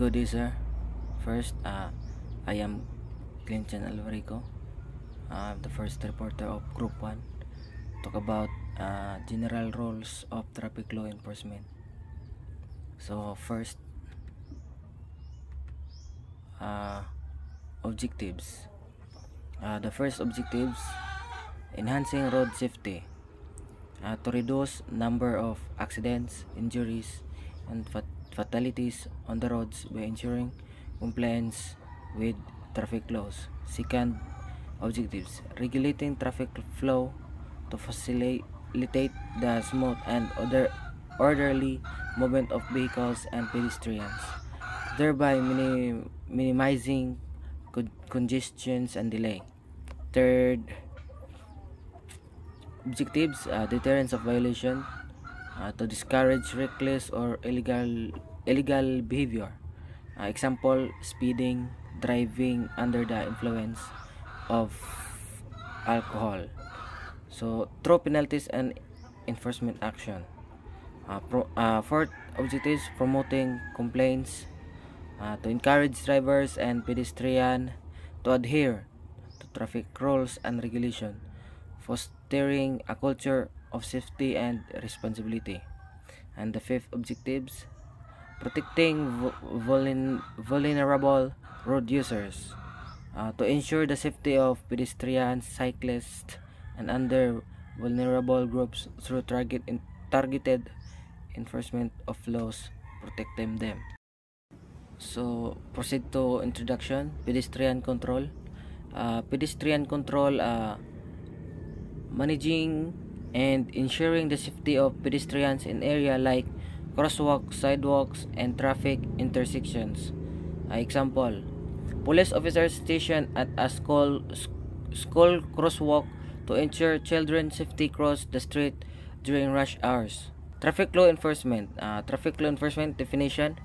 Good day, sir. First, I am Clinton Alvarico, the first reporter of Group 1. Talk about general roles of traffic law enforcement. So first, objectives. The first objectives, enhancing road safety, to reduce number of accidents, injuries, and fatalities on the roads by ensuring compliance with traffic laws. Second objectives, regulating traffic flow to facilitate the smooth and orderly movement of vehicles and pedestrians, thereby minimizing congestions and delay. Third objectives, deterrence of violation, to discourage reckless or illegal behavior. Example, speeding, driving under the influence of alcohol. So through penalties and enforcement action. Fourth objectives, promoting complaints, to encourage drivers and pedestrians to adhere to traffic rules and regulation, fostering a culture of safety and responsibility. And the fifth objectives, protecting vulnerable road users, to ensure the safety of pedestrians, cyclists, and other vulnerable groups through targeted enforcement of laws protecting them. So proceed to introduction. Pedestrian control. Pedestrian control, managing and ensuring the safety of pedestrians in area like crosswalks, sidewalks, and traffic intersections. Example, police officers stationed at a school crosswalk to ensure children's safety cross the street during rush hours. Traffic law enforcement. Traffic law enforcement definition,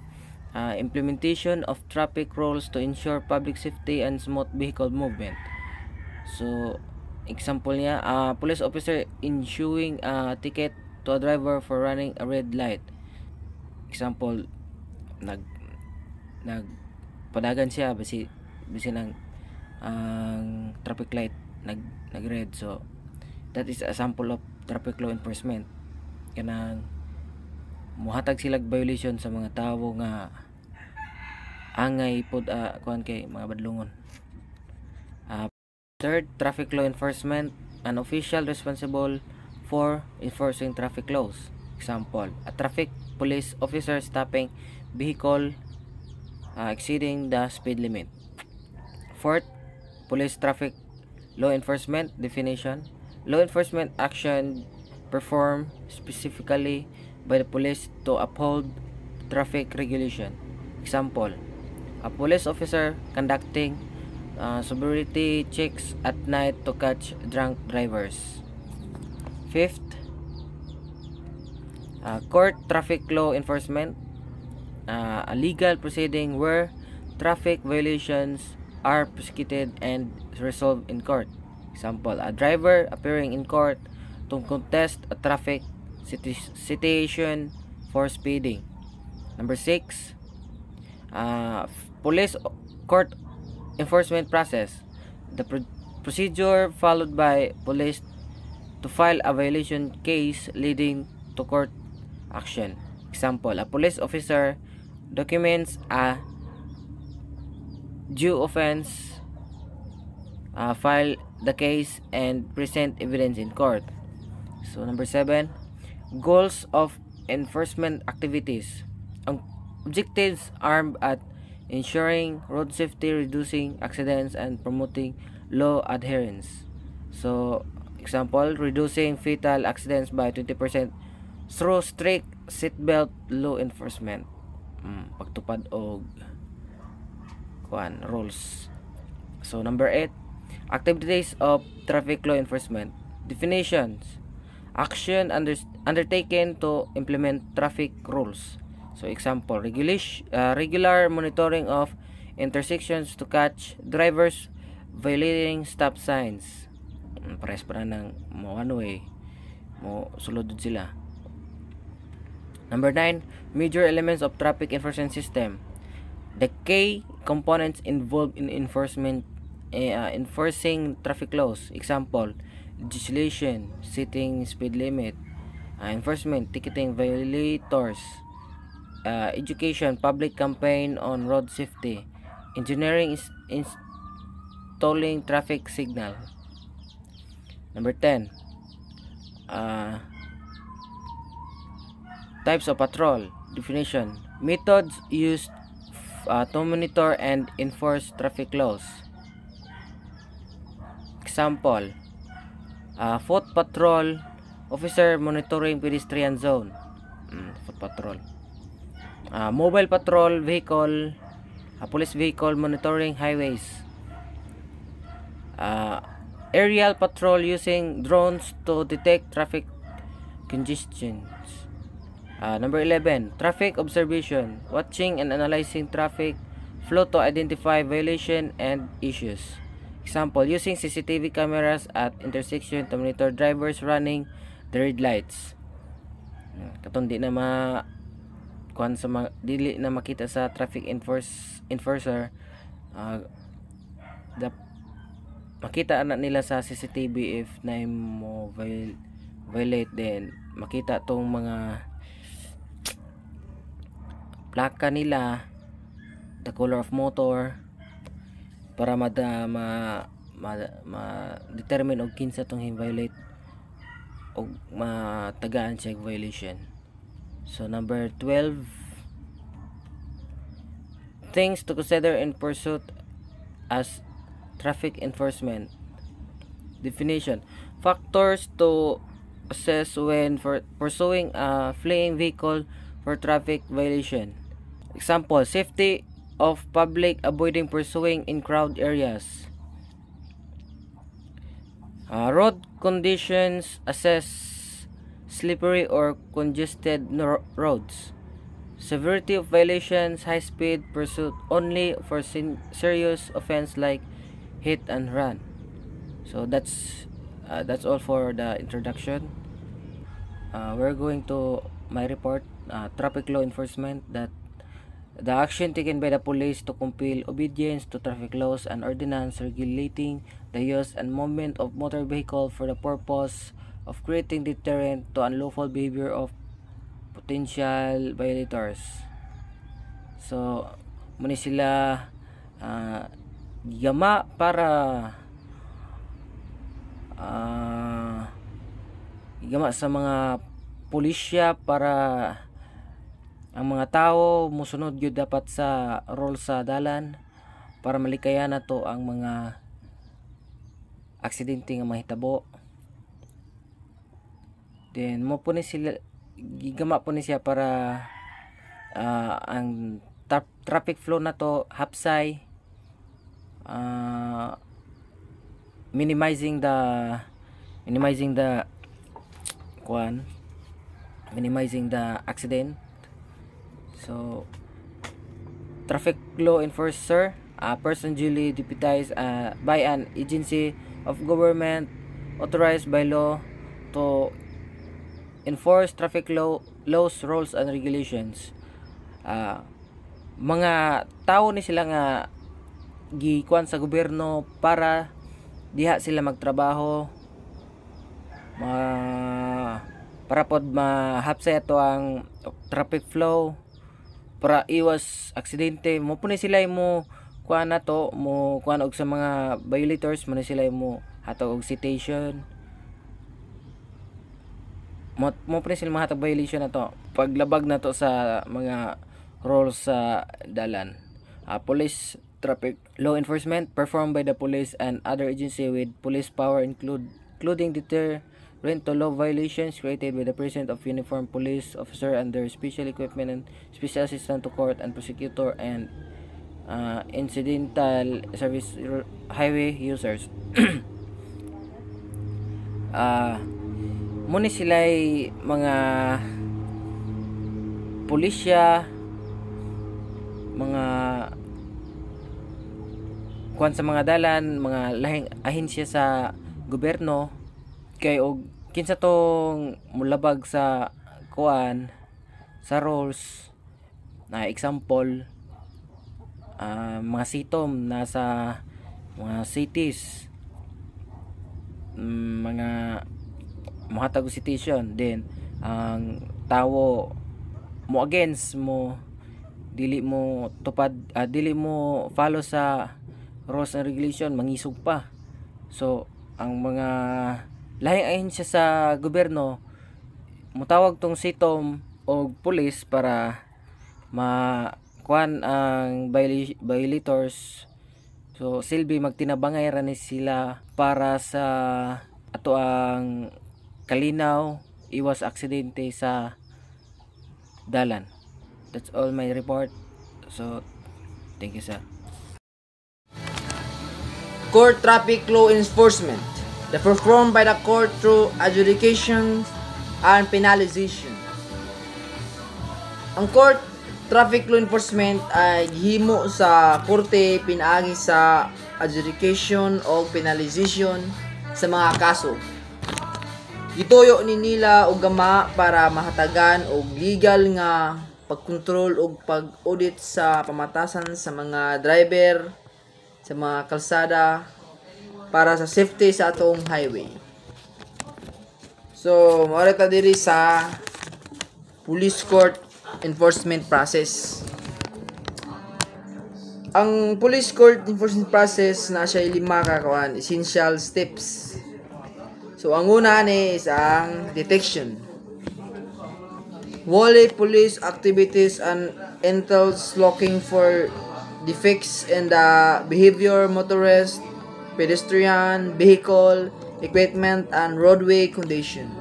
implementation of traffic rules to ensure public safety and smooth vehicle movement. So example niya, police officer issuing a ticket to a driver for running a red light. Example, nagpadagan siya basi ng traffic light nag red. So that is a sample of traffic law enforcement. Kanang muhatag sila violation sa mga tawo nga angay pod kuan kay mga badlungon. Third, traffic law enforcement, an official responsible for enforcing traffic laws. Example, a traffic police officer stopping vehicle exceeding the speed limit. Fourth, police traffic law enforcement definition, law enforcement action performed specifically by the police to uphold traffic regulation. Example, a police officer conducting sobriety checks at night to catch drunk drivers. Fifth, court traffic law enforcement, a legal proceeding where traffic violations are prosecuted and resolved in court. Example, a driver appearing in court to contest a traffic citation for speeding. Number 6, police court enforcement process, the procedure followed by police to file a violation case leading to court action. Example, a police officer documents a due offense, file the case, and present evidence in court. So number 7, goals of enforcement activities. Ang objectives aimed at ensuring road safety, reducing accidents, and promoting law adherence. So example, reducing fatal accidents by 20% through strict seatbelt law enforcement. Pagtupad og rules. So number 8, activities of traffic law enforcement. Definitions, action undertaken to implement traffic rules. So example, regular monitoring of intersections to catch drivers violating stop signs. Pares para ng one way mo sulod sila. Number 9, major elements of traffic enforcement system. The key components involved in enforcing traffic laws. Example, legislation, setting speed limit, enforcement, ticketing violators, education, public campaign on road safety, engineering, installing traffic signal. Number 10, types of patrol. Definition: methods used to monitor and enforce traffic laws. Example, foot patrol officer monitoring pedestrian zone. Foot patrol. Mobile patrol vehicle, police vehicle monitoring highways. Aerial patrol using drones to detect traffic congestions. Number 11, traffic observation, watching and analyzing traffic flow to identify violation and issues. Example, using CCTV cameras at intersection to monitor drivers running the red lights. Katong di na dili na makita sa traffic enforcer, makita na nila sa CCTV if na mo violate, then makita tong mga plaka nila, the color of motor, para determine og kinsa tong violate og matagaan siya violation. So number 12, things to consider in pursuit as traffic enforcement. Definition: factors to assess when pursuing a fleeing vehicle for traffic violation. Example, safety of public, avoiding pursuing in crowd areas. Road conditions, assess slippery or congested roads. Severity of violations, high speed pursuit only for serious offense like hit and run. So that's all for the introduction. We're going to my report, traffic law enforcement, that the action taken by the police to compel obedience to traffic laws and ordinance regulating the use and movement of motor vehicle for the purpose of creating deterrent to unlawful behavior of potential violators. So muna sila gama para gama sa mga pulisya para ang mga tao musunod gyud dapat sa rules sa dalan para malikayan nato ang mga aksidente nga mahitabo. Then mo po ni sila gigama po ni siya para ang traffic flow nato hapsay, minimizing the accident. So traffic law enforcer, a person duly deputized by an agency of government authorized by law to enforce traffic laws, rules and regulations. Mga tao ni sila nga gikuan sa gobyerno para diha sila magtrabaho, para pod mahapsay ato ang traffic flow, para iwas aksidente. Mo po ni sila mo kuan nato, mo kuan og sa mga violators, mo ni sila mo hatag og citation, mo po ni sila mahatag violation nato paglabag nato sa mga rules sa dalan. Police traffic law enforcement performed by the police and other agency with police power including deterrent to law violations created by the presence of uniformed police officer and their special equipment and special assistant to court and prosecutor and incidental service highway users. Muna sila'y mga pulisya, mga kuan sa mga dalan, mga lahing ahensya sa gobyerno, kay og kinsa tong mulabag sa kuan sa rules. Na example, mga sitom nasa mga cities, mga mohatag og citation, then ang tawo mo against mo, dili mo tupad, dili mo follow sa rules and regulation, mangisog pa. So ang mga lahing ahensya sa gobyerno mutawag tong sitom o pulis para makuan ang violators. So silbi magtinabangay ra ni sila para sa ato ang kalinaw, iwas aksidente sa dalan. That's all my report. So thank you, sir. Court traffic law enforcement, the performed by the court through adjudication and penalization. Ang court traffic law enforcement ay gihimo sa korte pinaagi sa adjudication o penalization sa mga kaso. Gituyo ni nila og gama para mahatagan og legal nga pagkontrol og pag-audit sa pamatasan sa mga driver sa mga kalsada para sa safety sa atong highway. So, mao ta diri sa police court enforcement process. Ang police court enforcement process na siya 5 ka essential steps. So, ang una ni is ang detection. Wally police activities and entails looking for defects in the behavior, motorist, pedestrian, vehicle, equipment, and roadway condition.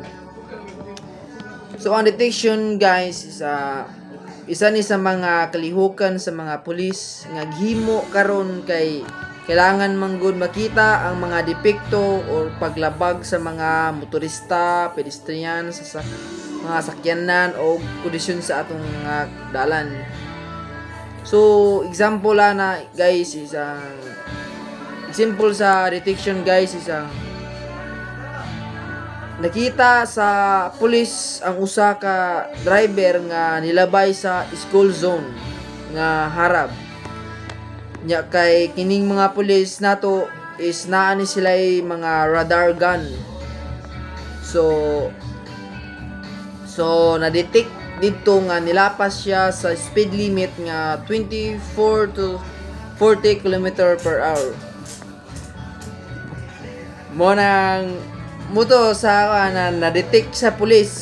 So, ang detection, guys, is isa ni sa mga kalihukan sa mga pulis nga gihimo karon kay kailangan manggod makita ang mga depekto o paglabag sa mga motorista, pedestrian, sa mga sakyanan o kondisyon sa atong mga dalan. So, example na guys, isang example sa detection, guys, isang nakita sa pulis ang usa ka driver nga nilabay sa school zone nga harap. Nya kay kining mga pulis nato is naa ni sila mga radar gun. So na-detect dito nga nilapas siya sa speed limit nga 24 to 40 km per hour. Muto sa na-detect sa pulis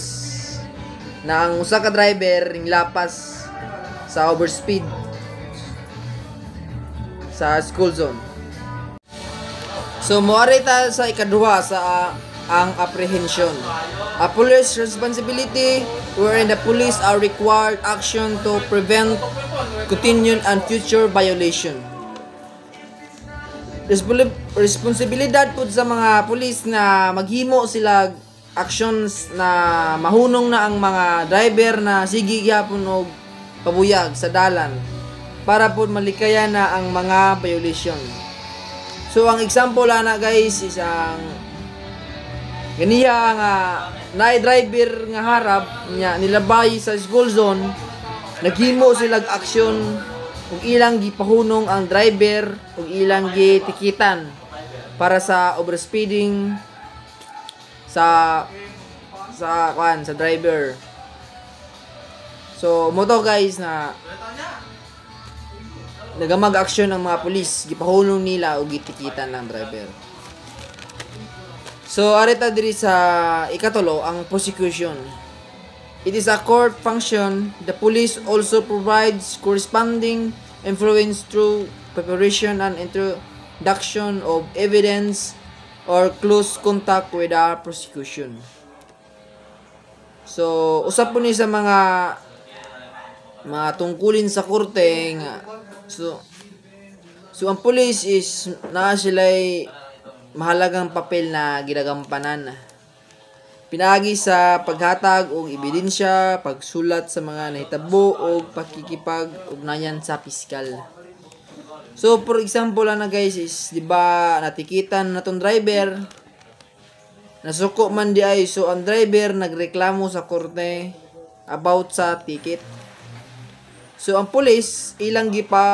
na ang usa ka driver nilapas sa overspeed sa school zone. So moari ta sa ikaduha sa ang apprehension. A police responsibility wherein the police are required action to prevent continued and future violation. Responsibilidad po sa mga police na maghimo sila actions na mahunong na ang mga driver na sige gyapon og pabuyag sa dalan para po malikayan na ang mga violation. So ang example ana guys is ang ganiya nga naay driver nga harap nya nilabay sa school zone, naghimo sila aksyon ug ilang gipahunong ang driver ug ilang gitikitan para sa overspeeding sa driver. So mo to guys na nagamag aksyon ang mga pulis, gipahunong nila ug gitikitan ng driver. So, arita diri sa ikatulo, ang prosecution. It is a court function. The police also provides corresponding influence through preparation and introduction of evidence or close contact with the prosecution. So, usap po ni sa mga tungkulin sa korte nga. So ang police is naa sila'y mahalagang papel na ginagampanan. Pinaagi sa paghatag og ebidensya, pagsulat sa mga nahitabo og pakikipag-ugnayan sa piskal. So for example na guys is di ba natikitan natong driver, nasuko man di ay, so ang driver nagreklamo sa korte about sa ticket. So ang pulis ilang gipa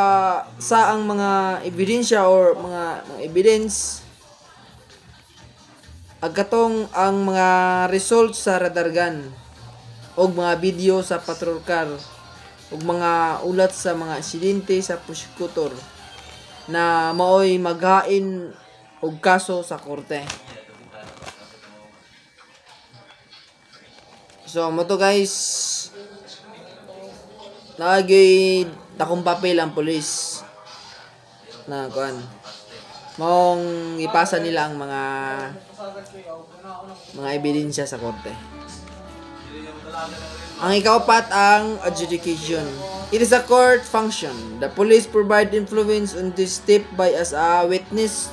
sa ang mga ebidensya or mga evidence agkatong ang mga result sa radar gun og mga video sa patrol car ug mga ulat sa mga aksidente sa prosecutor na maoy maghain og kaso sa korte. So mo to guys, nagay dakong papel ang pulis na kuan mong ipasa nila ang mga ebidensya sa korte. Ang ikapat ang adjudication. It is a court function. The police provide influence on this step by as a witness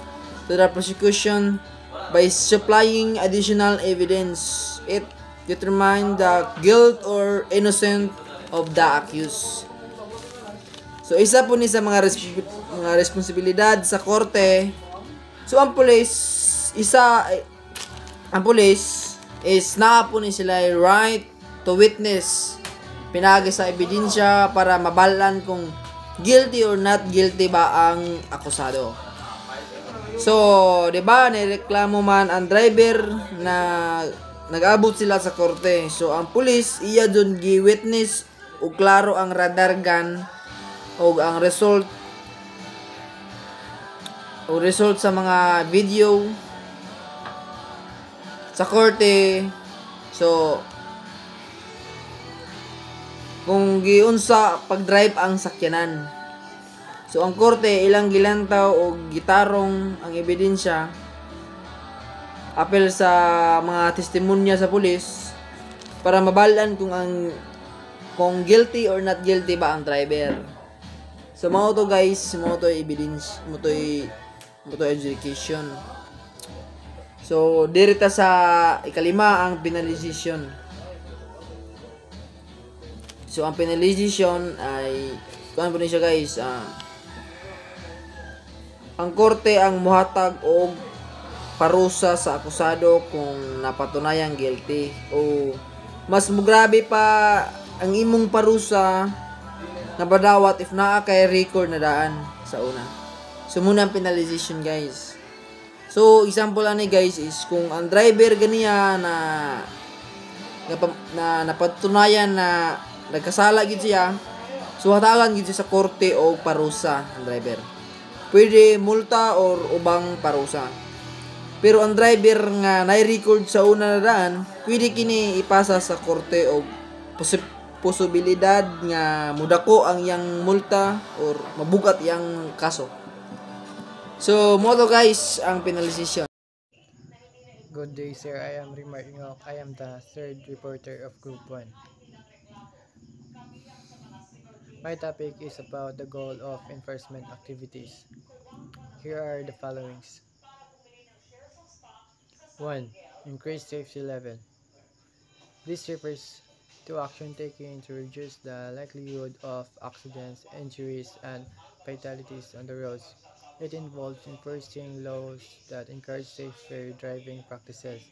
to the prosecution by supplying additional evidence. It determines the guilt or innocence of the accused. So isa po ni sa mga responsibilidad sa korte. So ang police is naa po ni sila right to witness pinagi sa ebidensya para mabalaan kung guilty or not guilty ba ang akusado. So, 'di ba, nireklamo man ang driver na nag-abot sila sa korte. So, ang pulis iya dun gi-witness ug klaro ang radar gun ug ang result sa mga video sa korte. So, kung giunsa pag-drive ang sakyanan. So ang korte ilang gilantaw og gitarong ang ebidensya apel sa mga testimonya sa pulis para mabalaan kung guilty or not guilty ba ang driver. So mao to guys, mao to evidence, mao to adjudication. So dirita sa ikalima ang penalization. So, ang penalization ay, kuan po niya guys, ang korte ang muhatag og parusa sa akusado kung napatunayang guilty. O, mas mugrabe pa ang imong parusa na badawat if naa kay record na daan sa una. So, muna ang penalization guys. So, example ani guys is kung ang driver ganiya na napatunayan na nagkasala gid siya, so hatagan gid siya sa korte o parusa ang driver. Pwede multa or ubang parusa. Pero ang driver nga na-record sa una na daan, pwede kini ipasa sa korte o posibilidad nga mudako ang yang multa or mabugat yang kaso. So, mo to guys ang penalization. Good day, sir. I am Rimar Ingok. I am the third reporter of Group 1. My topic is about the goal of enforcement activities. Here are the followings. 1. Increase safety level. This refers to action taken to reduce the likelihood of accidents, injuries, and fatalities on the roads. It involves enforcing laws that encourage safer driving practices,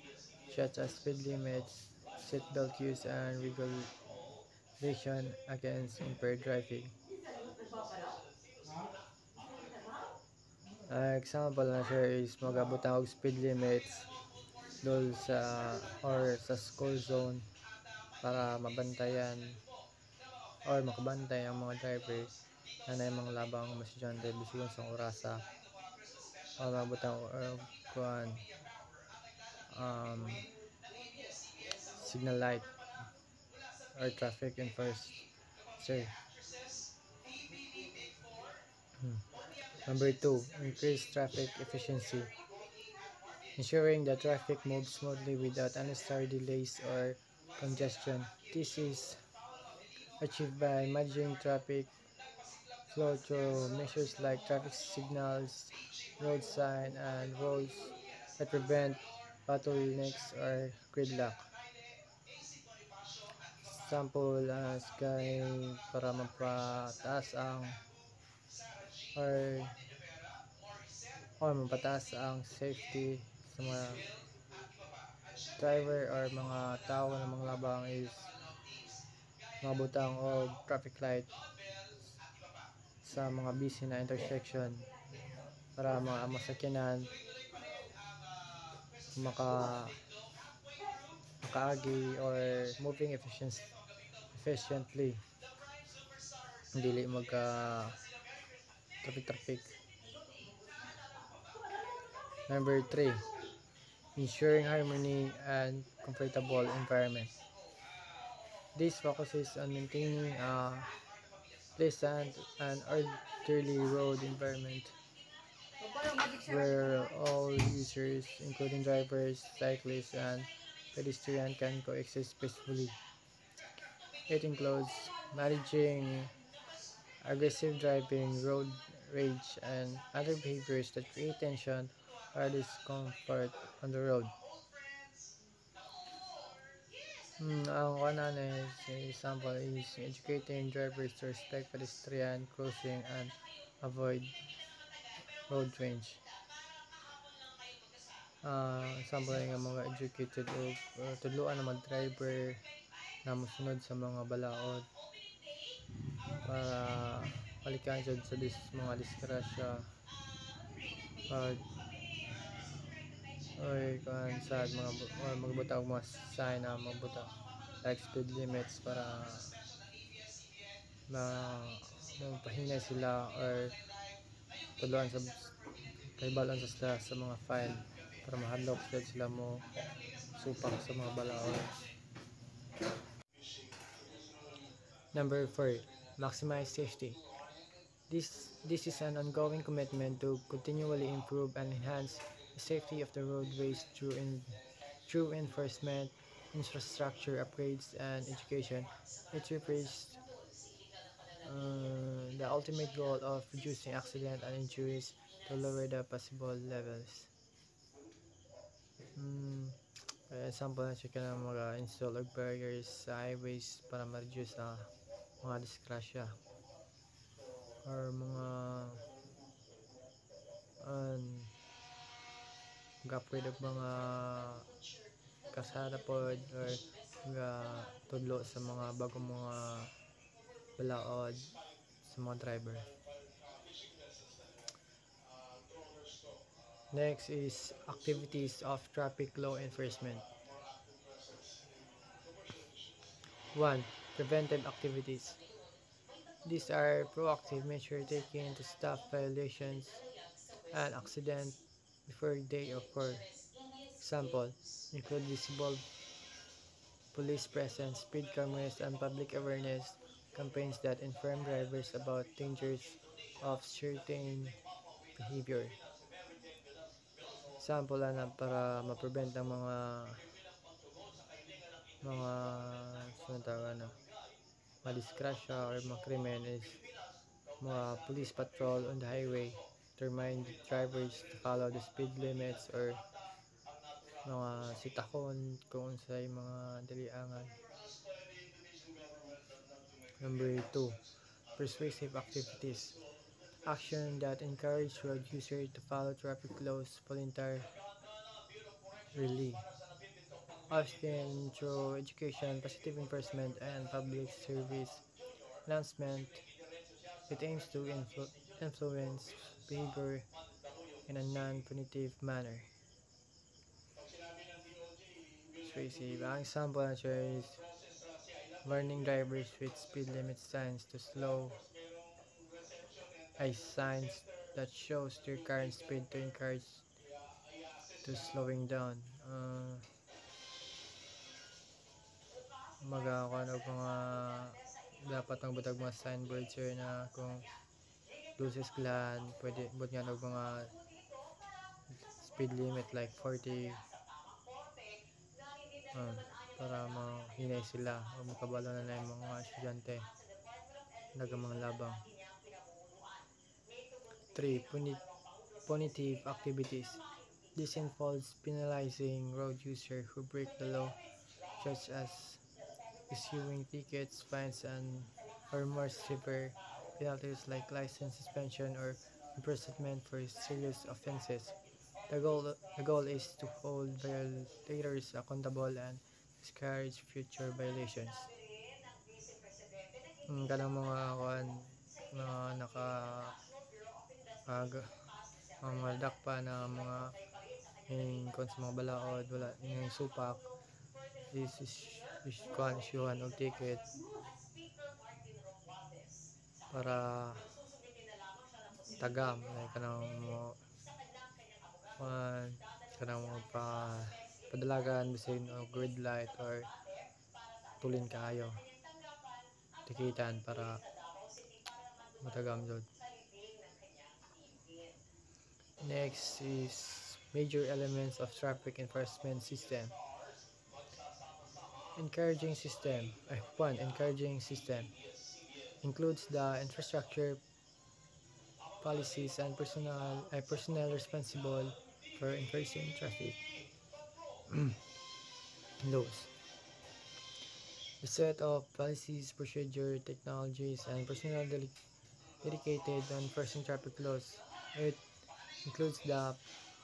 such as speed limits, seatbelt use, and regulation against impaired driving. Example na sir is magabutang og speed limits dol sa school zone para mabantayan or makabantay ang mga driver na may mga labang estudyante bisigon sa orasa o magabutang kuan signal light or traffic enforcer. Number 2, increase traffic efficiency. Ensuring that traffic moves smoothly without unnecessary delays or congestion. This is achieved by managing traffic flow through measures like traffic signals, road sign, and rules that prevent bottlenecks or gridlock. Example, kay para mapataas ang mapataas ang safety sa mga driver or mga tao na mga labang is mabutang o traffic light sa mga busy na intersection para mga masakyanan maka makaagi or moving efficiently, dili magka traffic. Number 3, ensuring harmony and comfortable environment. This focuses on maintaining a pleasant and orderly road environment where all users, including drivers, cyclists, and pedestrians, can coexist peacefully. It includes managing aggressive driving, road rage, and other behaviors that create tension or discomfort on the road. Ang kanan is example is educating drivers to respect pedestrian crossing and avoid road rage. Example nga mga educated o tudloan ng mga driver na mosunod sa mga balaod para palikan jud sa mga disgrasya pag oy kan sa mga magbutang mga sign na magbuta like speed limits para na mapahinay sila or tuluan sa kaibalan sa mga file para mahadlok sila mo supak sa mga balaod. Number 4, maximize safety. This is an ongoing commitment to continually improve and enhance the safety of the roadways through enforcement, infrastructure upgrades, and education. It refers the ultimate goal of reducing accident and injuries to lower the possible levels. Example na siya ka na mag-install og barriers sa highways para ma-reduce mga disgrasya or mga mag-upgrade og mga kasada pod or tudlo sa mga bagong mga balaod sa mga driver. Next is activities of traffic law enforcement. 1. Preventive activities. These are proactive measures taken to stop violations and accidents before they occur. Example include visible police presence, speed cameras, and public awareness campaigns that inform drivers about dangers of certain behavior. Example na para ma-prevent ang disgrasya or mga krimen is mga police patrol on the highway to remind drivers to follow the speed limits or mga sitakon kung unsay mga diliangan. Number 2, persuasive activities. Action that encourage road users to follow traffic laws voluntarily, often through education, positive enforcement, and public service announcement. It aims to influence behavior in a non-punitive manner. Persuasive. Ang example na siya is warning drivers with speed limit signs to slow, signs that shows their current speed to encourage to slowing down. Magkakaroon og mga dapat ang butag mga signboards sir na kung loses glan pwede but nga og mga speed limit like 40 para mahinay sila o makabalo na yung mga estudyante dagang mga labang. 3. Punitive activities. This involves penalizing road users who break the law, such as issuing tickets, fines, or more severe penalties like license suspension or imprisonment for serious offenses. The goal is to hold violators accountable and discourage future violations. Kanang mga naka mga dakpa na mga yung kon sa mga balaod wala yung supak is kuan isyuhan og ticket para tagam like kanang mo kuan kanang mo padalagan bisin og red light or tulin kaayo tikitan para matagam jud. Next is major elements of traffic enforcement system. Encouraging system. Encouraging system includes the infrastructure, policies, and personnel responsible for enforcing traffic laws. The set of policies, procedure, technologies, and personnel dedicated to enforcing traffic laws. It includes the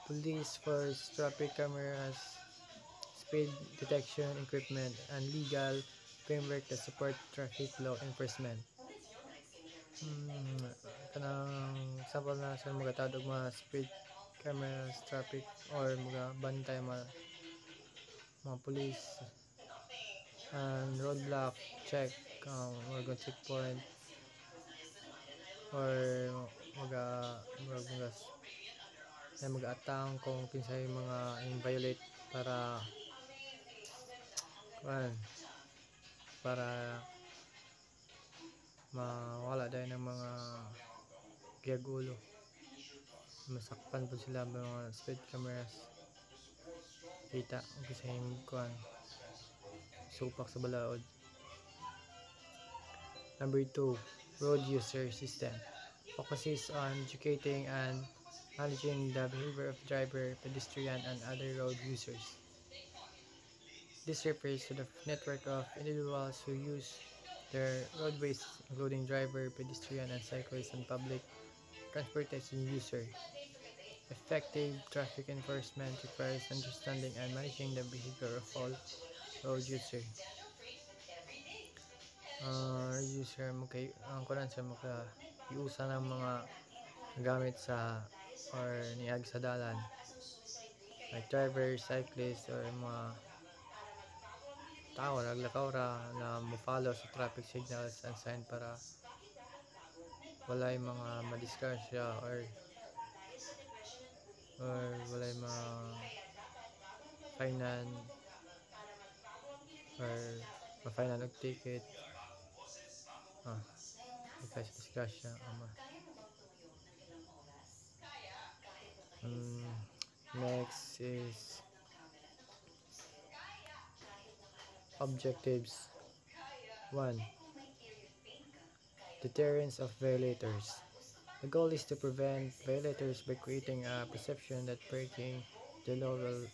police force, traffic cameras, speed detection equipment, and legal framework that support traffic law enforcement. Kanang example na sa mga tawag mga speed cameras, traffic, or mga bantay mga police and roadblock check, mga checkpoint or mag-atang kung kinsay mga violate para mawala dahil ng mga giyagulo masakpan po sila mga speed cameras kita kung kinsay supak sa balaod. Number 2, road user system focuses on educating and managing the behavior of driver, pedestrian, and other road users. This refers to the network of individuals who use their roadways, including driver, pedestrian, and cyclist, and public transportation user. Effective traffic enforcement requires understanding and managing the behavior of all road users. Ang kunan sa iusa ng mga gamit sa or niag sa dalan like driver, cyclist, or mga tao naglakaw ra na mo-follow sa traffic signals and sign para walay mga madisgrasya or walay mga fainan or ma-fainan og ticket kasi disgrasya next is objectives. 1. Deterrence of violators. The goal is to prevent violators by creating a perception that breaking the law will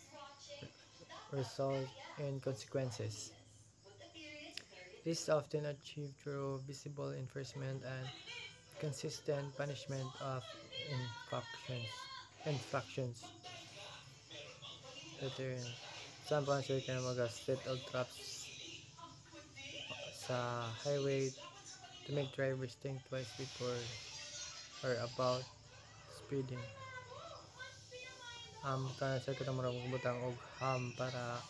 result in consequences. This is often achieved through visible enforcement and consistent punishment of infractions. Deterrence. Example, sir ka mag-set of traps sa highway to make drivers think twice before or about speeding. Kana sa kita marang butang og para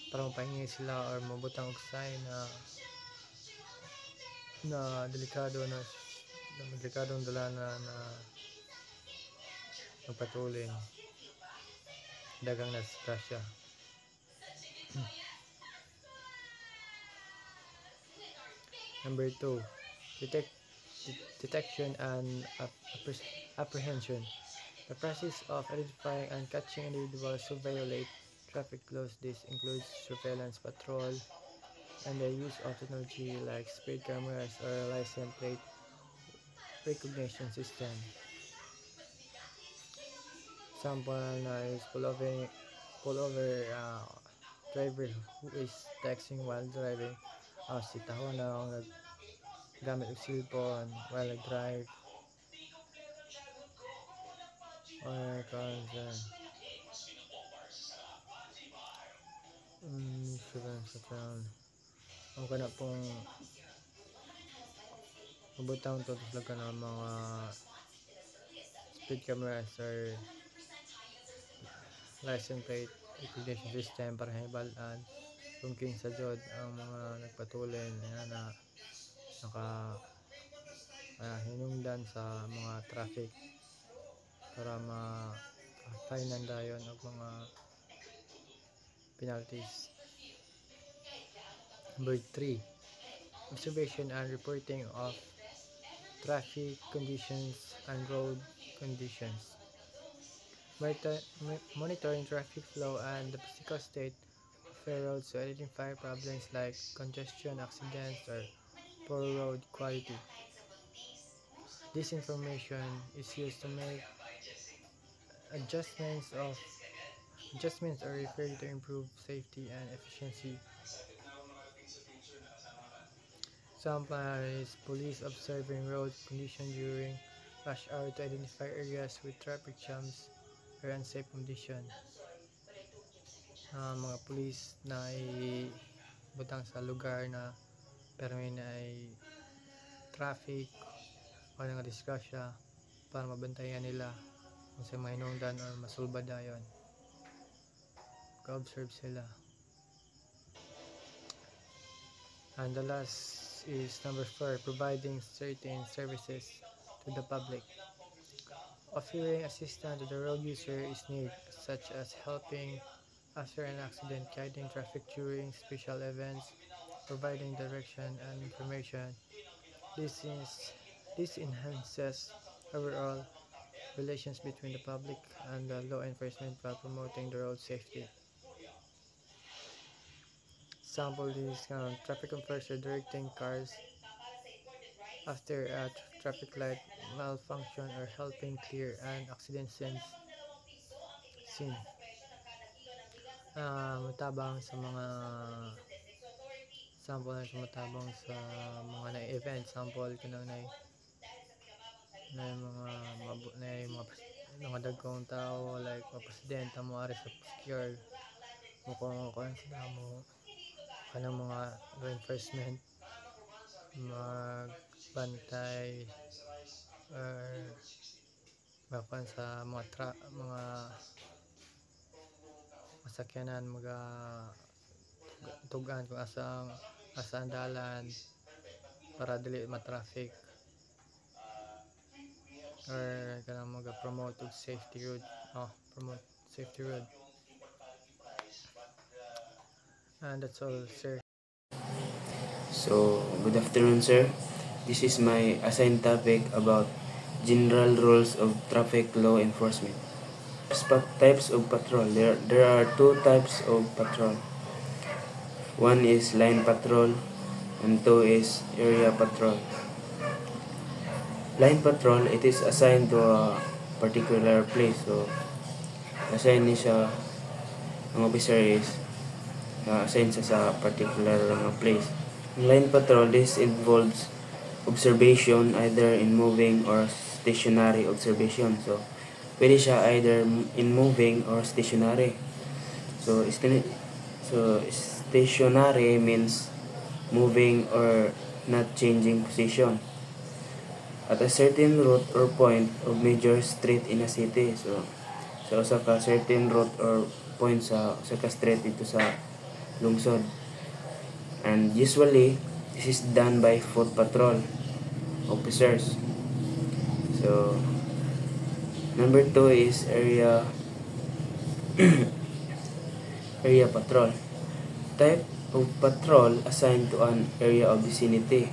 mapahingi sila or mabutang og sign na delikadong dalanan na magpatuloy dagang nastasya. Number 2, detection and apprehension. The process of identifying and catching individuals who violate traffic laws. This includes surveillance patrol and the use of technology like speed cameras or license plate recognition system. Example na is pull over driver who is texting while driving. Si taho na gamit og cellphone while nag-drive. Or Ang kana pong mabutang to talaga ng mga speed cameras or license plate recognition system para hibalaan kung kinsa jud ang mga nagpatuloy na hinungdan sa mga traffic para ma-finean dayon og mga penalties. Number 3, observation and reporting of traffic conditions and road conditions. Monitoring traffic flow and the physical state of a road to identify problems like congestion, accidents, or poor road quality. This information is used to make adjustments or refer to improve safety and efficiency. Example is police observing road condition during rush hour to identify areas with traffic jams or unsafe condition. Mga police na butang sa lugar na pero may traffic o nga disgrasya para mabantayan nila kung sa may hinungdan or masulba dayon. Ka-observe sila. And the last is number 4, providing certain services to the public. Offering assistance to the road user is needed, such as helping after an accident, guiding traffic during special events, providing direction and information. This enhances overall relations between the public and the law enforcement while promoting the road safety. Example is traffic enforcer directing cars after a traffic light malfunction or helping clear an accident scene. Matabang sa mga sample na matabang sa mga na-event, sample kanang mga dagkong tao like mga presidente mo ari sa secure mo kung sila mo kanang mga law enforcement magbantay or mapan sa mga masakyanan tugan kung asa ang dalan para dili ma-traffic or kanang promote safety road. Promote safety road. And that's all, sir. So, good afternoon, sir. This is my assigned topic about general rules of traffic law enforcement. Types of patrol. There are two types of patrol. One is line patrol and two is area patrol. Line patrol, it is assigned to a particular place. So, assigned ni siya, ang officer is assigned sa particular place. In line patrol, this involves observation either in moving or stationary observation. So, pwede siya either in moving or stationary. So stationary means moving or not changing position at a certain route or point of major street in a city. So, sa usa ka certain route or point sa usa ka street dito sa lungsod. And usually, this is done by foot patrol officers. So, number 2 is area patrol. Type of patrol assigned to an area of vicinity.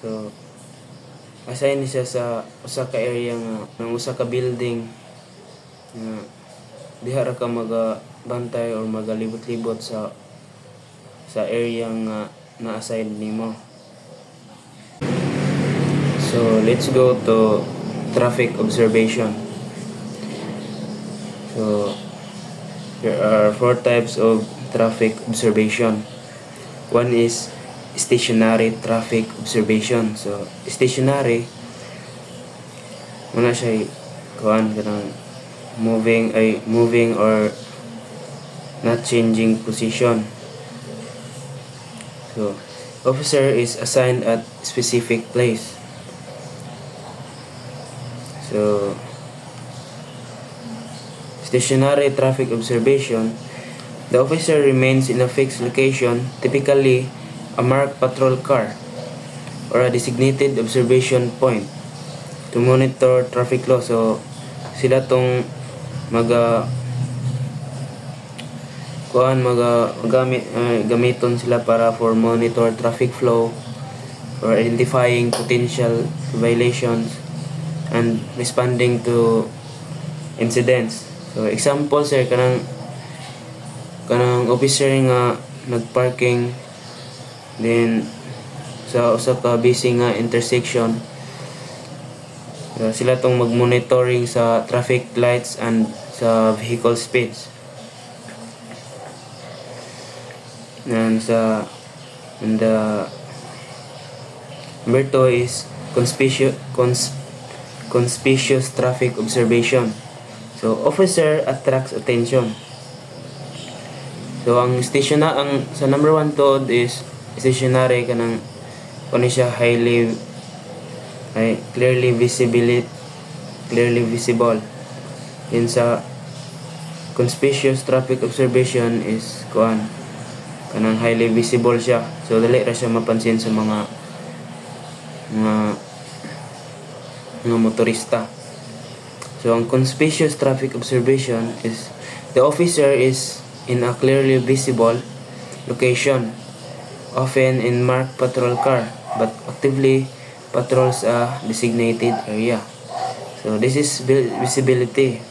So, assign siya sa usa ka area ng usa ka building na diha ra ka magabantay or magalibot-libot sa area nga na-assign nimo. So, let's go to traffic observation. So, there are 4 types of traffic observation. One is stationary traffic observation. So, stationary, muna siya kanang moving or not changing position. So officer is assigned at specific place. So stationary traffic observation, the officer remains in a fixed location, typically a marked patrol car or a designated observation point to monitor traffic law. So sila tong gamiton sila para for monitor traffic flow or identifying potential violations and responding to incidents. So example sir, kanang officer nga nagparking then sa usa ka busy nga intersection, sila tong mag-monitoring sa traffic lights and sa vehicle speeds. And the number 2 is conspicuous traffic observation. So officer attracts attention. So ang sa number 1 to is stationary, kanang kung siya clearly visible. Yun sa conspicuous traffic observation is kanang highly visible siya. So dali ra siya mapansin sa mga motorista. So ang conspicuous traffic observation is the officer is in a clearly visible location, often in marked patrol car, but actively patrols a designated area. So this is visibility.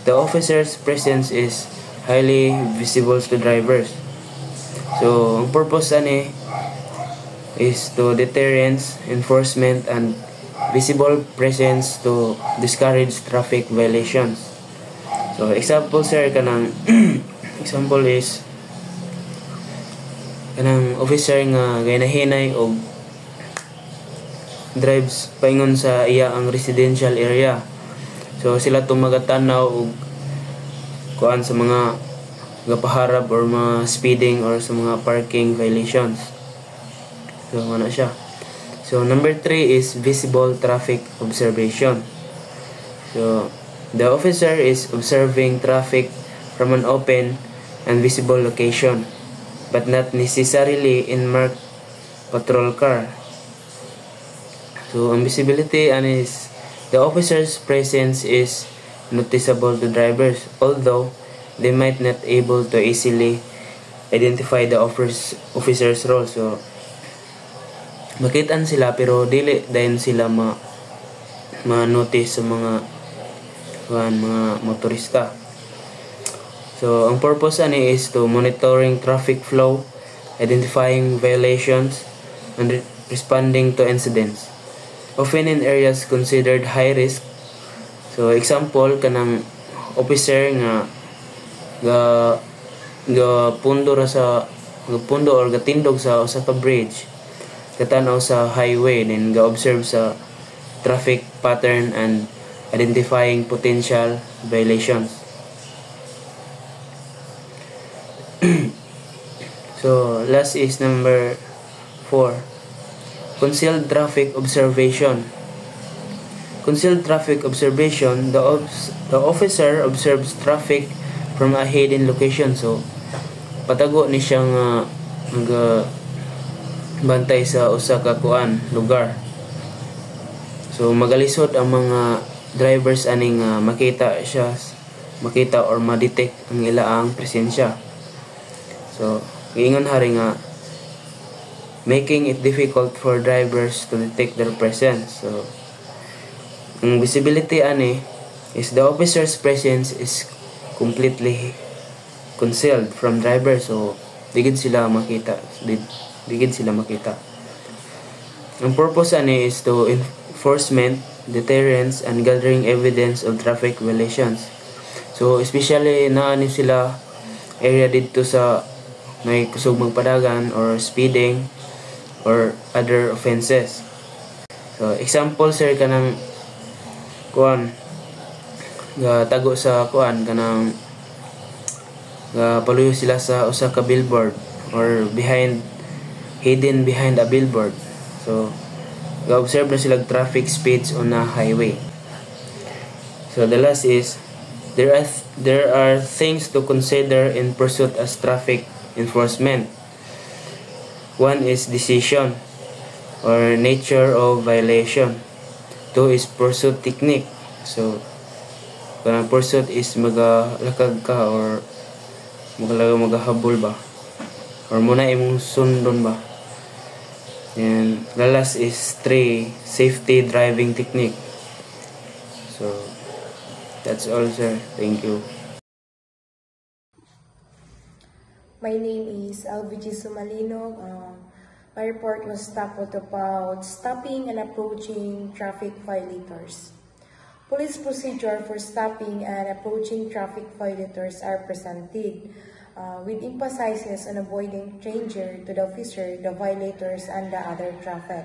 The officer's presence is highly visible to drivers. So ang purpose is to deterrence, enforcement, and visible presence to discourage traffic violations. So example sir, kanang example is kanang officer nga gaynahinay og drives paingon sa iya ang residential area. So sila tong magatanaw og sa mga gapaharap or mga speeding or sa mga parking violations. So ano siya. So number 3 is visible traffic observation. So the officer is observing traffic from an open and visible location, but not necessarily in marked patrol car. So ang visibility is the officer's presence is noticeable to drivers, although they might not able to easily identify the officer's role. So makitaan sila pero dili dayon sila ma-notice sa mga motorista. So ang purpose is to monitoring traffic flow, identifying violations, and responding to incidents, often in areas considered high risk. So example kanang officer nga pundo or gatindog sa usa ka bridge, katanaw sa highway, then ga-observe sa traffic pattern and identifying potential violations. So last is number 4, concealed traffic observation. Concealed traffic observation, the officer observes traffic from a hidden location. So patago ni siyang bantay sa usa ka lugar. So magalisod ang mga drivers aning makita or ma-detect ang ilaang presensya. So giingon hari nga making it difficult for drivers to detect their presence. So ang visibility is the officer's presence is completely concealed from drivers, so digid sila makita. Ang purpose is to enforcement, deterrence, and gathering evidence of traffic violations. So especially sila area dito sa may kusog magpadagan or speeding or other offenses. So example sir kanang tago sa kanang paluyo sila sa usa ka billboard or hidden behind a billboard. So ga-observe na sila traffic speeds on a highway. So the last is there are things to consider in pursuit as traffic enforcement. One is decision or nature of violation. Two is pursuit technique. So kung pursuit is magalakag ka or magahabol ba or muna imong sundon ba. And the last is 3, safety driving technique. So that's all, sir. Thank you. My name is LVG Sumalino. My report was tackled about stopping and approaching traffic violators. Police procedure for stopping and approaching traffic violators are presented, with emphasis on avoiding danger to the officer, the violators, and the other traffic.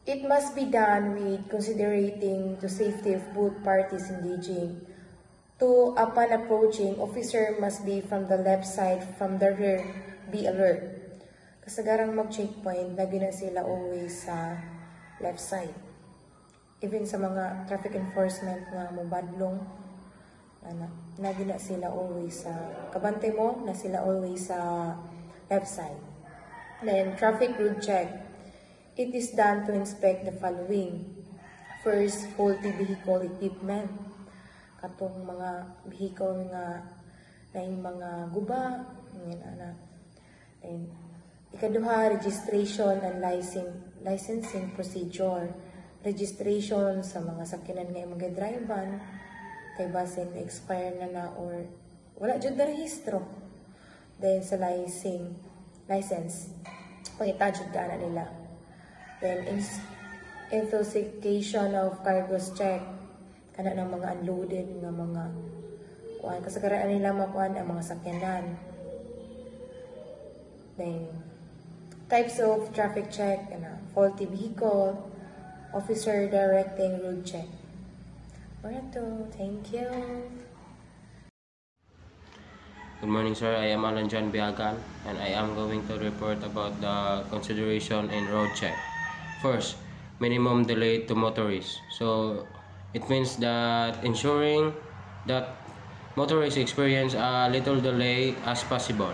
It must be done with considerating the safety of both parties engaging. Upon approaching, officer must be from the left side, from the rear, be alert. Kasagarang mag-checkpoint, lagi na sila always sa left side. Even sa mga traffic enforcement nga mabadlong, lagi na sila always sa kabante mo, na sila always sa left side. Then, traffic road check. It is done to inspect the following. First, faulty vehicle equipment. Katong mga vehicle nga na yung mga guba, and ikaduha, registration and licensing procedure. Registration sa mga sakyanan nga mga drivean, kay basin expire na or wala dyan na rehistro. Then sa license, pangita dyan na nila. Then intoxication of cargoes check, kana ng mga unloaded ng mga kuan, kasagaraan nila makuan ang mga sakyanan. Then types of traffic check, faulty vehicle, officer directing road check. Alright, thank you. Good morning, sir. I am Alan John Biagan, and I am going to report about the consideration in road check. First, minimum delay to motorists. So it means that ensuring that motorists experience a little delay as possible.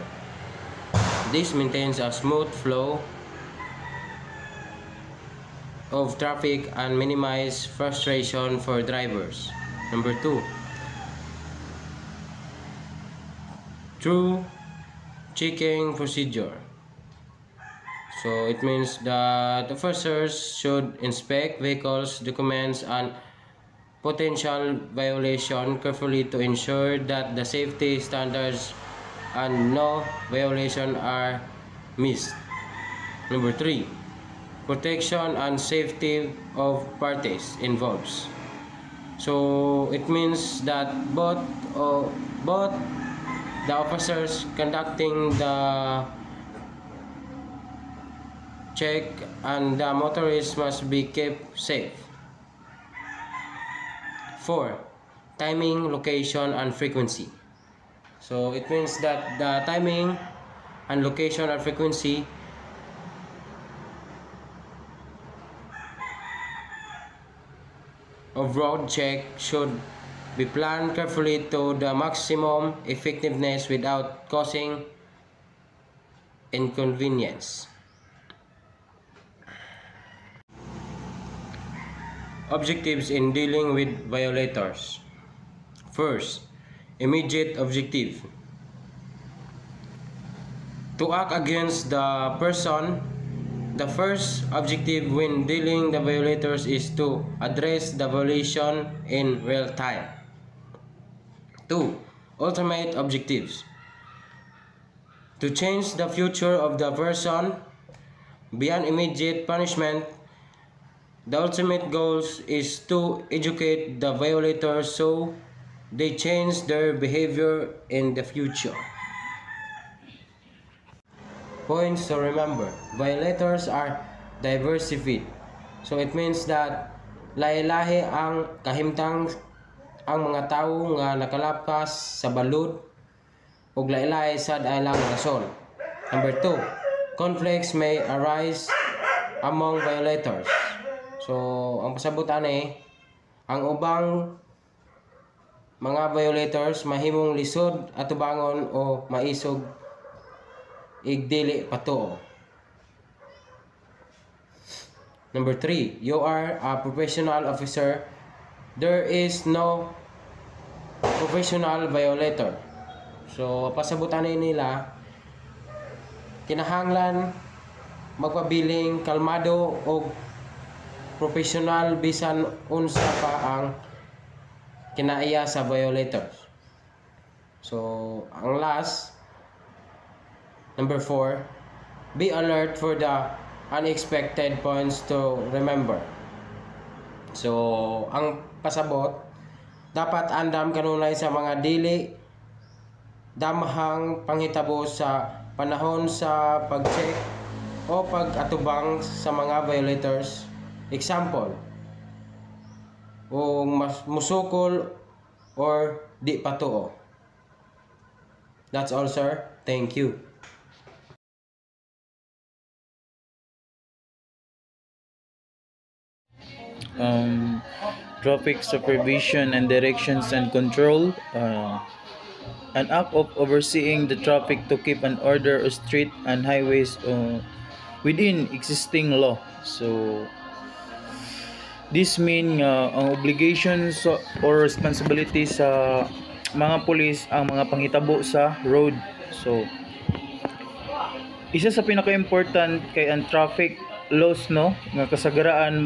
This maintains a smooth flow of traffic and minimize frustration for drivers. Number 2, through checking procedure. So it means that officers should inspect vehicles, documents, and potential violation carefully to ensure that the safety standards and no violation are missed. Number 3, protection and safety of parties involved. So it means that both the officers conducting the check and the motorists must be kept safe. 4, timing, location, and frequency. So it means that the timing and location and frequency of road check should be planned carefully to the maximum effectiveness without causing inconvenience. Objectives in dealing with violators. First, immediate objective. To act against the person. The first objective when dealing the violators is to address the violation in real time. 2. Ultimate objectives. To change the future of the person beyond immediate punishment. The ultimate goal is to educate the violators so they change their behavior in the future. Points to remember. Violators are diversified. So it means that lahi-lahi ang kahimtang ang mga tawo nga nakalapas sa balod ug lailay sad ilang rason. Number 2, conflicts may arise among violators. So, ang pasabutan ang ubang mga violators mahimong lisod atubangon o maisog igdili patuo. Number 3, you are a professional officer. There is no professional violator. So, pasabutan nila, kinahanglan magpabiling kalmado o professional bisan unsa pa ang kinaiya sa violators. So, ang last, number 4, be alert for the unexpected points to remember. So, ang pasabot, dapat andam kanunay sa mga dili damhang panghitabo sa panahon sa pag-check o pag-atubang sa mga violators. Example, o musukol or di patuo. That's all, sir. Thank you. Traffic supervision and directions and control. An act of overseeing the traffic to keep an order of street and highways within existing law. So this mean ang obligations or responsibilities sa mga pulis ang mga panghitabo sa road. So isa sa pinaka-important kay ang traffic laws nga kasagaraan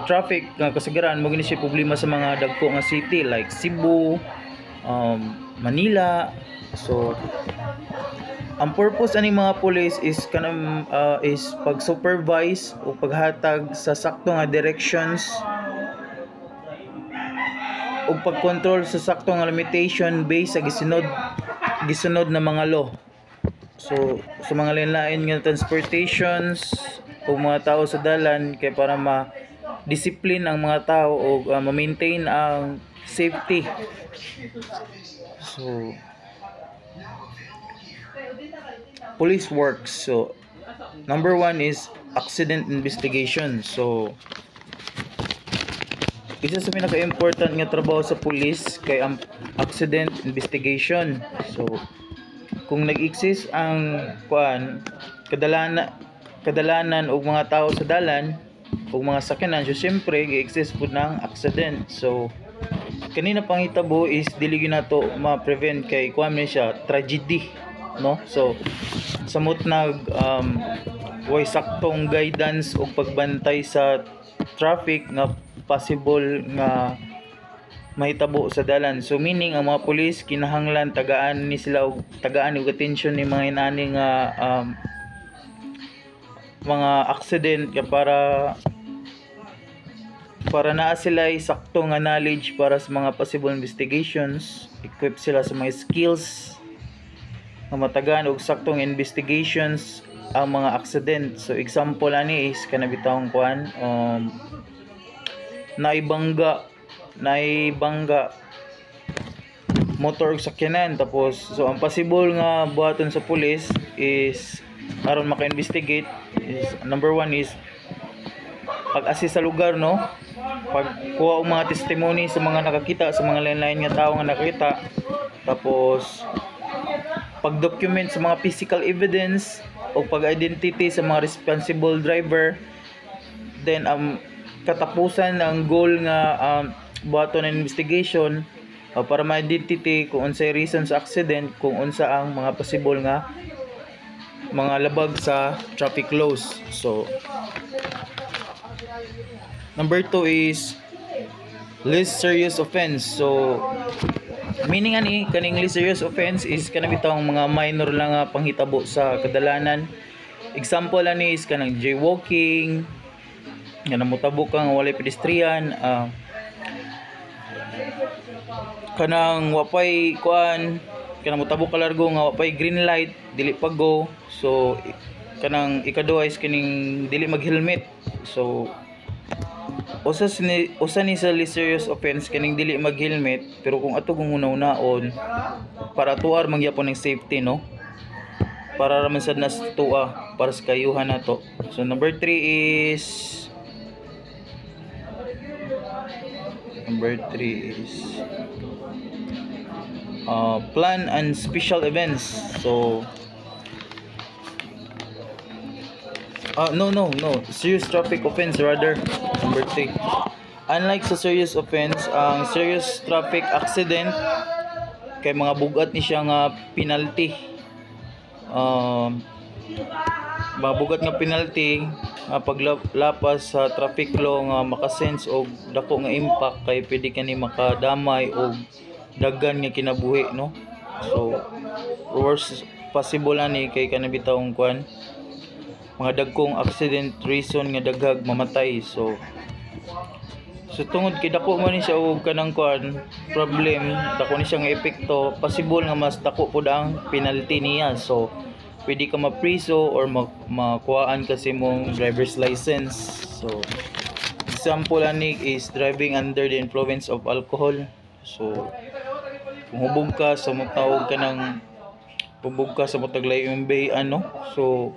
traffic nga kasagaraan mo gini siya problema sa mga dagko nga city like Cebu, Manila. So ang purpose ani mga police is pag-supervise o paghatag sa sakto nga directions o pag-control sa sakto nga limitation based sa gisunod na mga law. So sa mga lain-lain nga transportations o mga tao sa dalan kay para ma-discipline ang mga tao o ma-maintain ang safety. So police works. So number 1 is accident investigation. So isa sa pinaka-important nga trabaho sa police kay ang accident investigation. So kung nag-exist ang kadalanan og mga tao sa dalan og mga sakyanan, so syempre gi-exist pud ng accident. So kanina panghitabo is dili gyud nato ma-prevent kay kuan man siya tragedy, no? So samot nag way saktong guidance o pagbantay sa traffic nga possible nga mahitabo sa dalan. So meaning ang mga pulis kinahanglan tagaan og attention ni mga inani nga mga accident kaya para naa sila sakto nga knowledge para sa mga possible investigations, equip sila sa mga skills nga matagaan og saktong investigations ang mga accident. So example ani is kanabitawong kuan naibangga motor ug sakyanan, tapos so ang possible nga buhaton sa pulis is aron maka-investigate is number 1 is pag-assist sa lugar, no? Pagkuha og mga testimony sa mga nakakita, sa mga lain-lain nga tawo nga nakita, tapos pag-document sa mga physical evidence o pag-identity sa mga responsible driver. Then katapusan ang goal nga buhaton ng investigation para ma-identity kung unsay reason sa accident, kung unsa ang mga possible nga mga labag sa traffic laws. So number 2 is least serious offense. So meaning ani kaning least serious offense is kanang bitawng mga minor lang nga panghitabo sa kadalanan. Example ani is kanang jaywalking, nga namutabo ka nga walay pedestrian, kanang wapay kuan, kanang mutabo ka largo nga wapay green light dili pa go. So kanang ikaduha is kining dili mag-helmet. So usa ni sa least serious offense kaning dili mag-helmet, pero kung ato kung una-unaon para tuar mangyapon ng safety, no, para raman sad nas tuwa para sa kayuhan nato. So number 3 is plan and special events. So no, serious traffic offense rather, number 3. Unlike sa serious offense, ang serious traffic accident kay mga bugat ni siya nga penalty. Mga bugat nga penalty paglapas sa traffic law nga makasense og dako nga impact kay pwede kani makadamay og daghan nga kinabuhi, no. So worst possible ani kay kanang bitawong kuan mga dagkong accident reason nga daghag mamatay. So tungod kay dako man ni siya og kanang kuan problem, dako ni siya nga epekto, possible nga mas dako pud ang penalty niya. So pwede ka mapriso or makuhaan kasi mong driver's license. So example ani is driving under the influence of alcohol. So kung hubog ka sa motawag ka ng hubog ka sa motaglay yung ano, so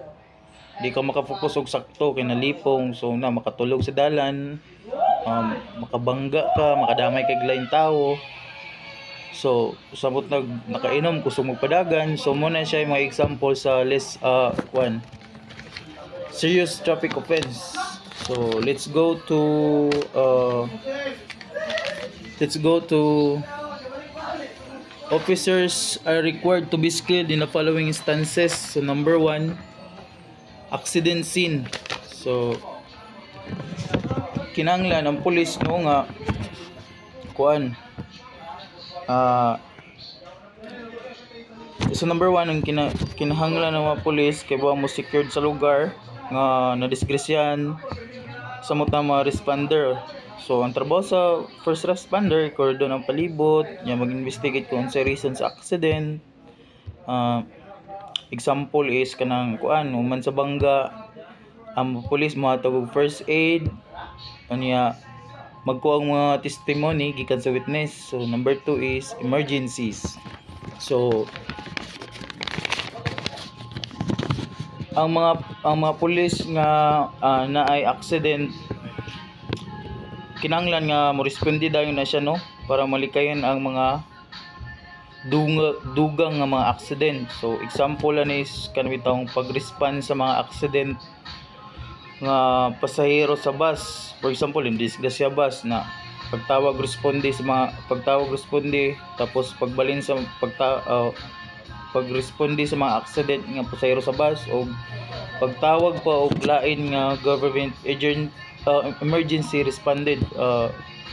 di ka makafokus og sakto kay nalipong, so na makatulog sa dalan, makabangga ka, makadamay kay lain tao. So sabot nakainom kusog magpadagan. So muna siya yung mga example sa less serious traffic offense. So let's go to officers are required to be skilled in the following instances. So number 1, accident scene. So kinahanglan ang pulis no nga kuan so number 1 ang kinahanglan ng mga pulis kay buwa mo secured sa lugar nga nadisgresyan sa mga responder. So ang trabaho sa first responder kordon ang palibot nya mag-investigate kung sa reason sa accident. Example is kanang kuan human sa bangga, ang pulis mohatag og first aid anya magkuha ang mga testimony gikan sa witness. So number 2 is emergencies. So ang mga pulis nga naay accident kinahanglan nga mo responde dayon na siya, no, para malikayan ang mga dugang nga mga accident. So example is kanang bitawong pag-respond sa mga accident nga pasahero sa bus. For example, in disgrasya bus na pagtawag responde tapos pagbalin sa pagresponde sa mga accident nga pasahero sa bus o pagtawag pa og lain nga government agent emergency responded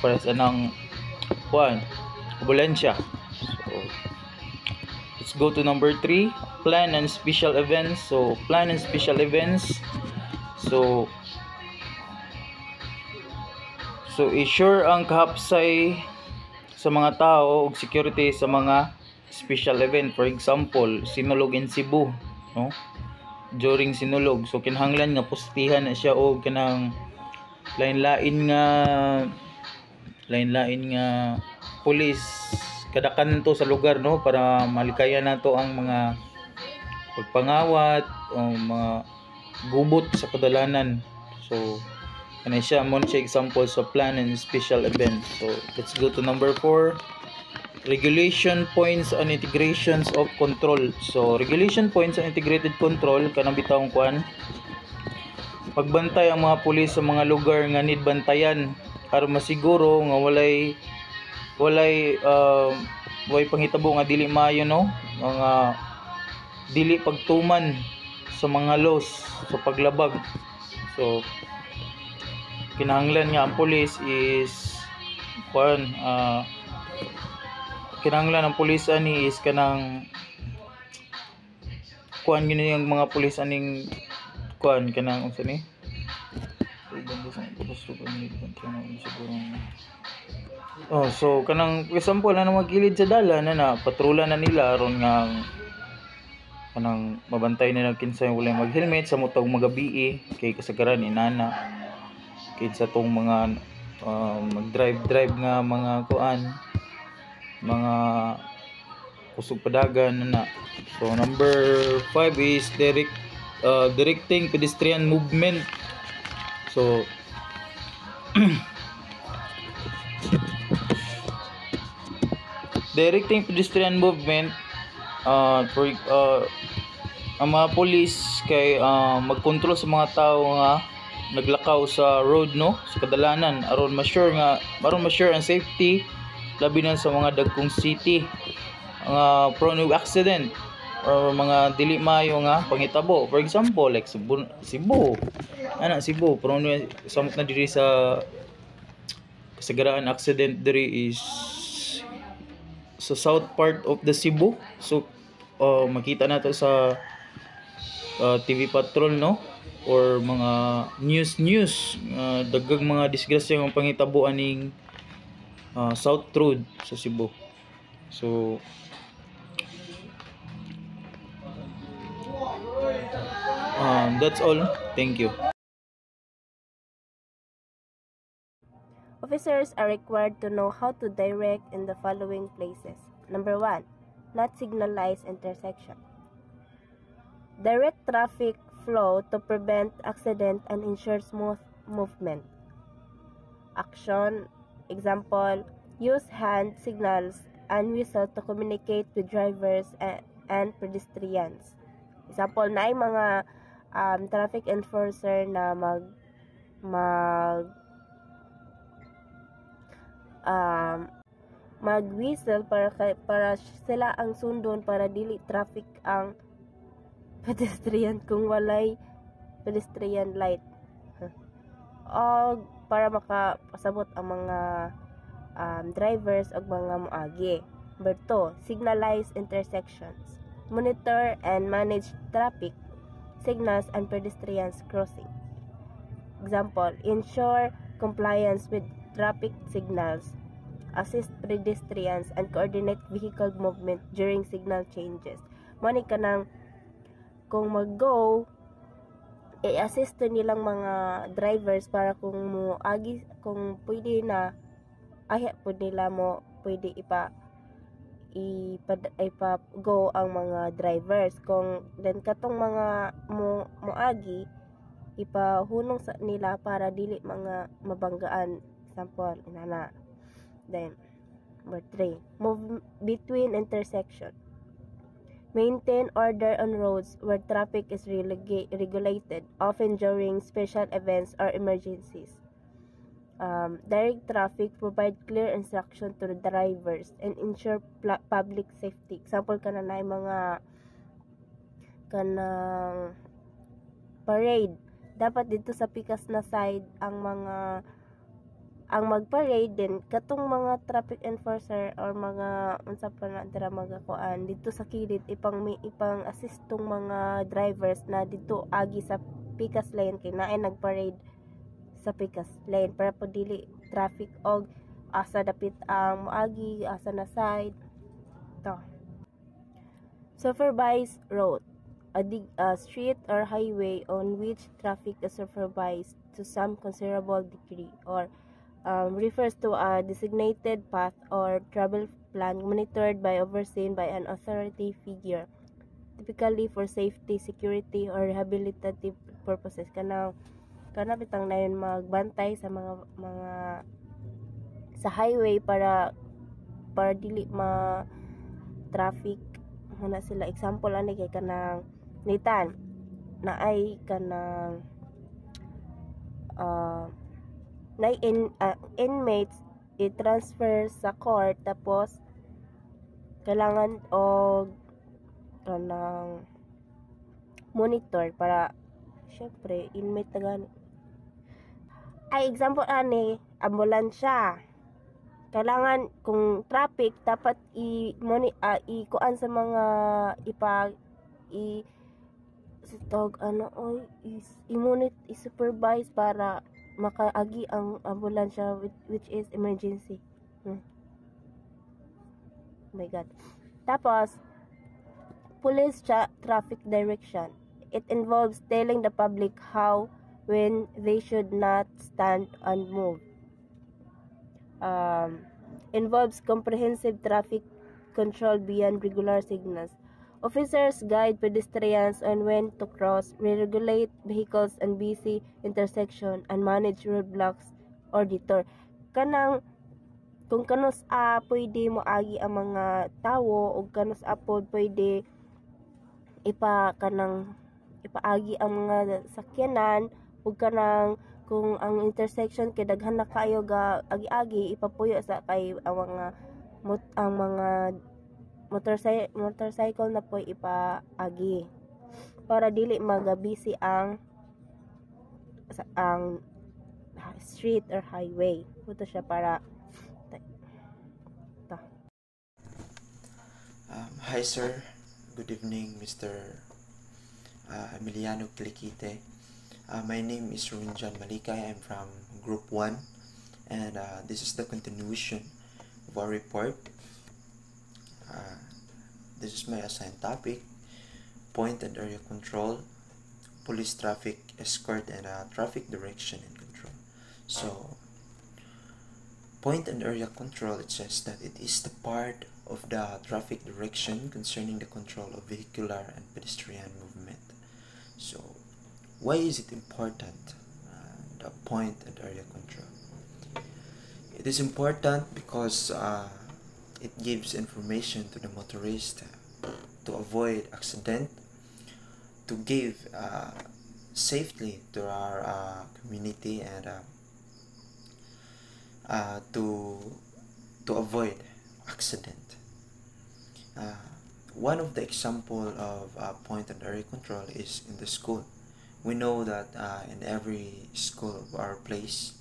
para sa nang ambulansya. So let's go to number 3, plan and special events. So plan and special events. So ensure ang kahapsay sa mga tao ug security sa mga special event. For example, sinulog in Cebu, no? During sinulog, so kinahanglan nga postihan na siya og kanang lain-lain nga pulis kada kanto sa lugar, no, para malikayan nato ang mga pagpangawat o mga gubot sa kadalanan. So ano siya mo siya example sa plan and special event. So let's go to number 4, regulation points and integrations of control. So regulation points and integrated control kanang bitawong kuan pagbantay ang mga pulis sa mga lugar nga need bantayan aron masiguro nga walay panghitabo nga dili maayo, no, mga dili pagtuman sa mga laws sa paglabag. So kinahanglan nga ang pulis is kinahanglan ang pulis ani is kanang kuan gini yung mga pulis aning kuan kanang unsa ni so kanang example na magilid sa dalan na patrula na nila aron nga kanang mabantay nila kinsa wala mag-helmet sa motog magabi kay kasagaran inana kay sa tong mga mag-drive nga mga kuan, mga kusog padagan na. So number 5 is directing pedestrian movement. So directing pedestrian movement, ang mga police kay magkontrol sa mga tao nga naglakaw sa road, no, sa kadalanan aron ma-sure ang safety, labi na sa mga dagkong city nga prone to accident or mga dili maayo nga pangitabo. For example, like Cebu prone samot na diri sa kasagaraan accident diri is sa south part of the Cebu. So makita nato sa TV Patrol, no, or mga news daghang mga disgrasya nga pangitabo aning South Road sa Cebu. So that's all. Thank you. Officers are required to know how to direct in the following places. Number 1, not signalized intersection. Direct traffic flow to prevent accident and ensure smooth movement. Action, example, use hand signals and whistle to communicate with drivers and pedestrians. Example, na ay mga traffic enforcer na mag-whistle para sila ang sundon para dili traffic ang pedestrian kung walay pedestrian light. O para makapasabot ang mga drivers o mga moagi. Number 2, signalized intersections. Monitor and manage traffic signals and pedestrians crossing. Example, ensure compliance with traffic signals, assist pedestrians, and coordinate vehicle movement during signal changes. Mani ka nang kung mag-go, i-assist nilang mga drivers para kung pwede na po nila mo pwede ipa-go ang mga drivers. Kung then katong mga moagi ipahunong sa nila para dili mga mabanggaan. Example, inana. Then number 3, move between intersection. Maintain order on roads where traffic is regulated, often during special events or emergencies. Direct traffic provide clear instruction to the drivers and ensure public safety. Example, kanang parade. Dapat dito sa pikas na side ang mag-parade din katong mga traffic enforcer or mga unsa pa na dira magakuan dito sa kilid ipang assist tong mga drivers na dito agi sa pikas lane kay naay nag-parade sa pikas lane para po dili traffic og asa dapit ang moagi asa na side to. Supervised road, a street or highway on which traffic is supervised to some considerable degree, or refers to a designated path or travel plan monitored by overseen by an authority figure, typically for safety, security, or rehabilitative purposes. Kana bitang na yun magbantay sa mga sa highway para dili ma traffic na sila. Example ani kay kanang nitan na ay kanang inmates i-transfer sa court tapos kailangan og kanang monitor para syempre inmate na gani. Ay example ani ambulansya, kailangan kung traffic dapat ikuan sa mga i-supervise para makaagi ang ambulansya which is emergency. Oh my god. Tapos police traffic direction. It involves telling the public how, when they should not stand and move. um, involves comprehensive traffic control beyond regular signals. Officers guide pedestrians on when to cross, re-regulate vehicles on busy intersection, and manage roadblocks or detour. Kanang kung kanus pwede mo agi ang mga tawo o kanus pod pwede ipaagi ang mga sakyanan ug kanang kung ang intersection kay daghan na kayo ga agi-agi ipapuyo sa kay ang mga motorcycle na po ipaagi para dili magabisi ang street or highway. Puto siya para Hi sir, good evening Mr. Emiliano Kilikite. My name is Runjan Malikay. I'm from Group 1 and this is the continuation of our report. This is my assigned topic, point and area control, police traffic escort, and traffic direction and control. So, point and area control, it says that it is the part of the traffic direction concerning the control of vehicular and pedestrian movement. So, why is it important, the point and area control? It is important because it gives information to the motorist to avoid accident, to give safely to our community, and to avoid accident. One of the example of point and area control is in the school. We know that in every school of our place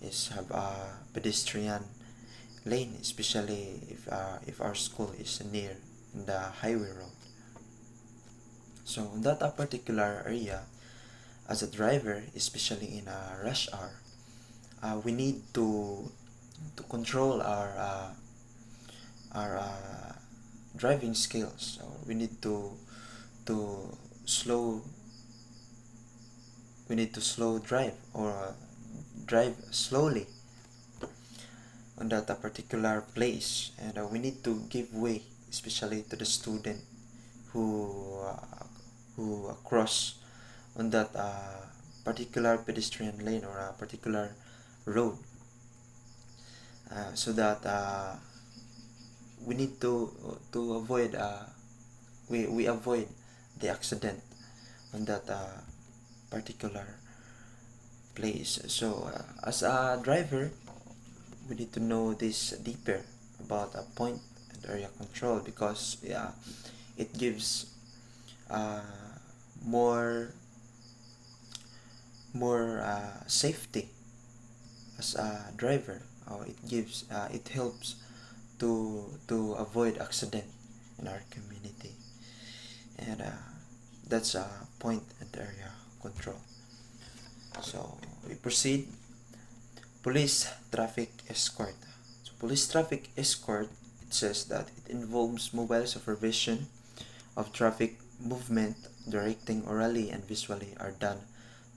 is have a pedestrian lane, especially if our school is near in the highway road. So in that particular area, as a driver, especially in a rush hour, we need to control our driving skills. So we need to slow drive or drive slowly on that particular place, and we need to give way, especially to the student who cross on that particular pedestrian lane or a particular road, so that we need to avoid we avoid the accident on that particular place. So as a driver, we need to know this deeper about a point and area control, because it gives more safety as a driver. It helps to avoid accident in our community, and that's a point and area control. So we proceed. Police traffic escort. So police traffic escort, it says that it involves mobile supervision of traffic movement. Directing orally and visually are done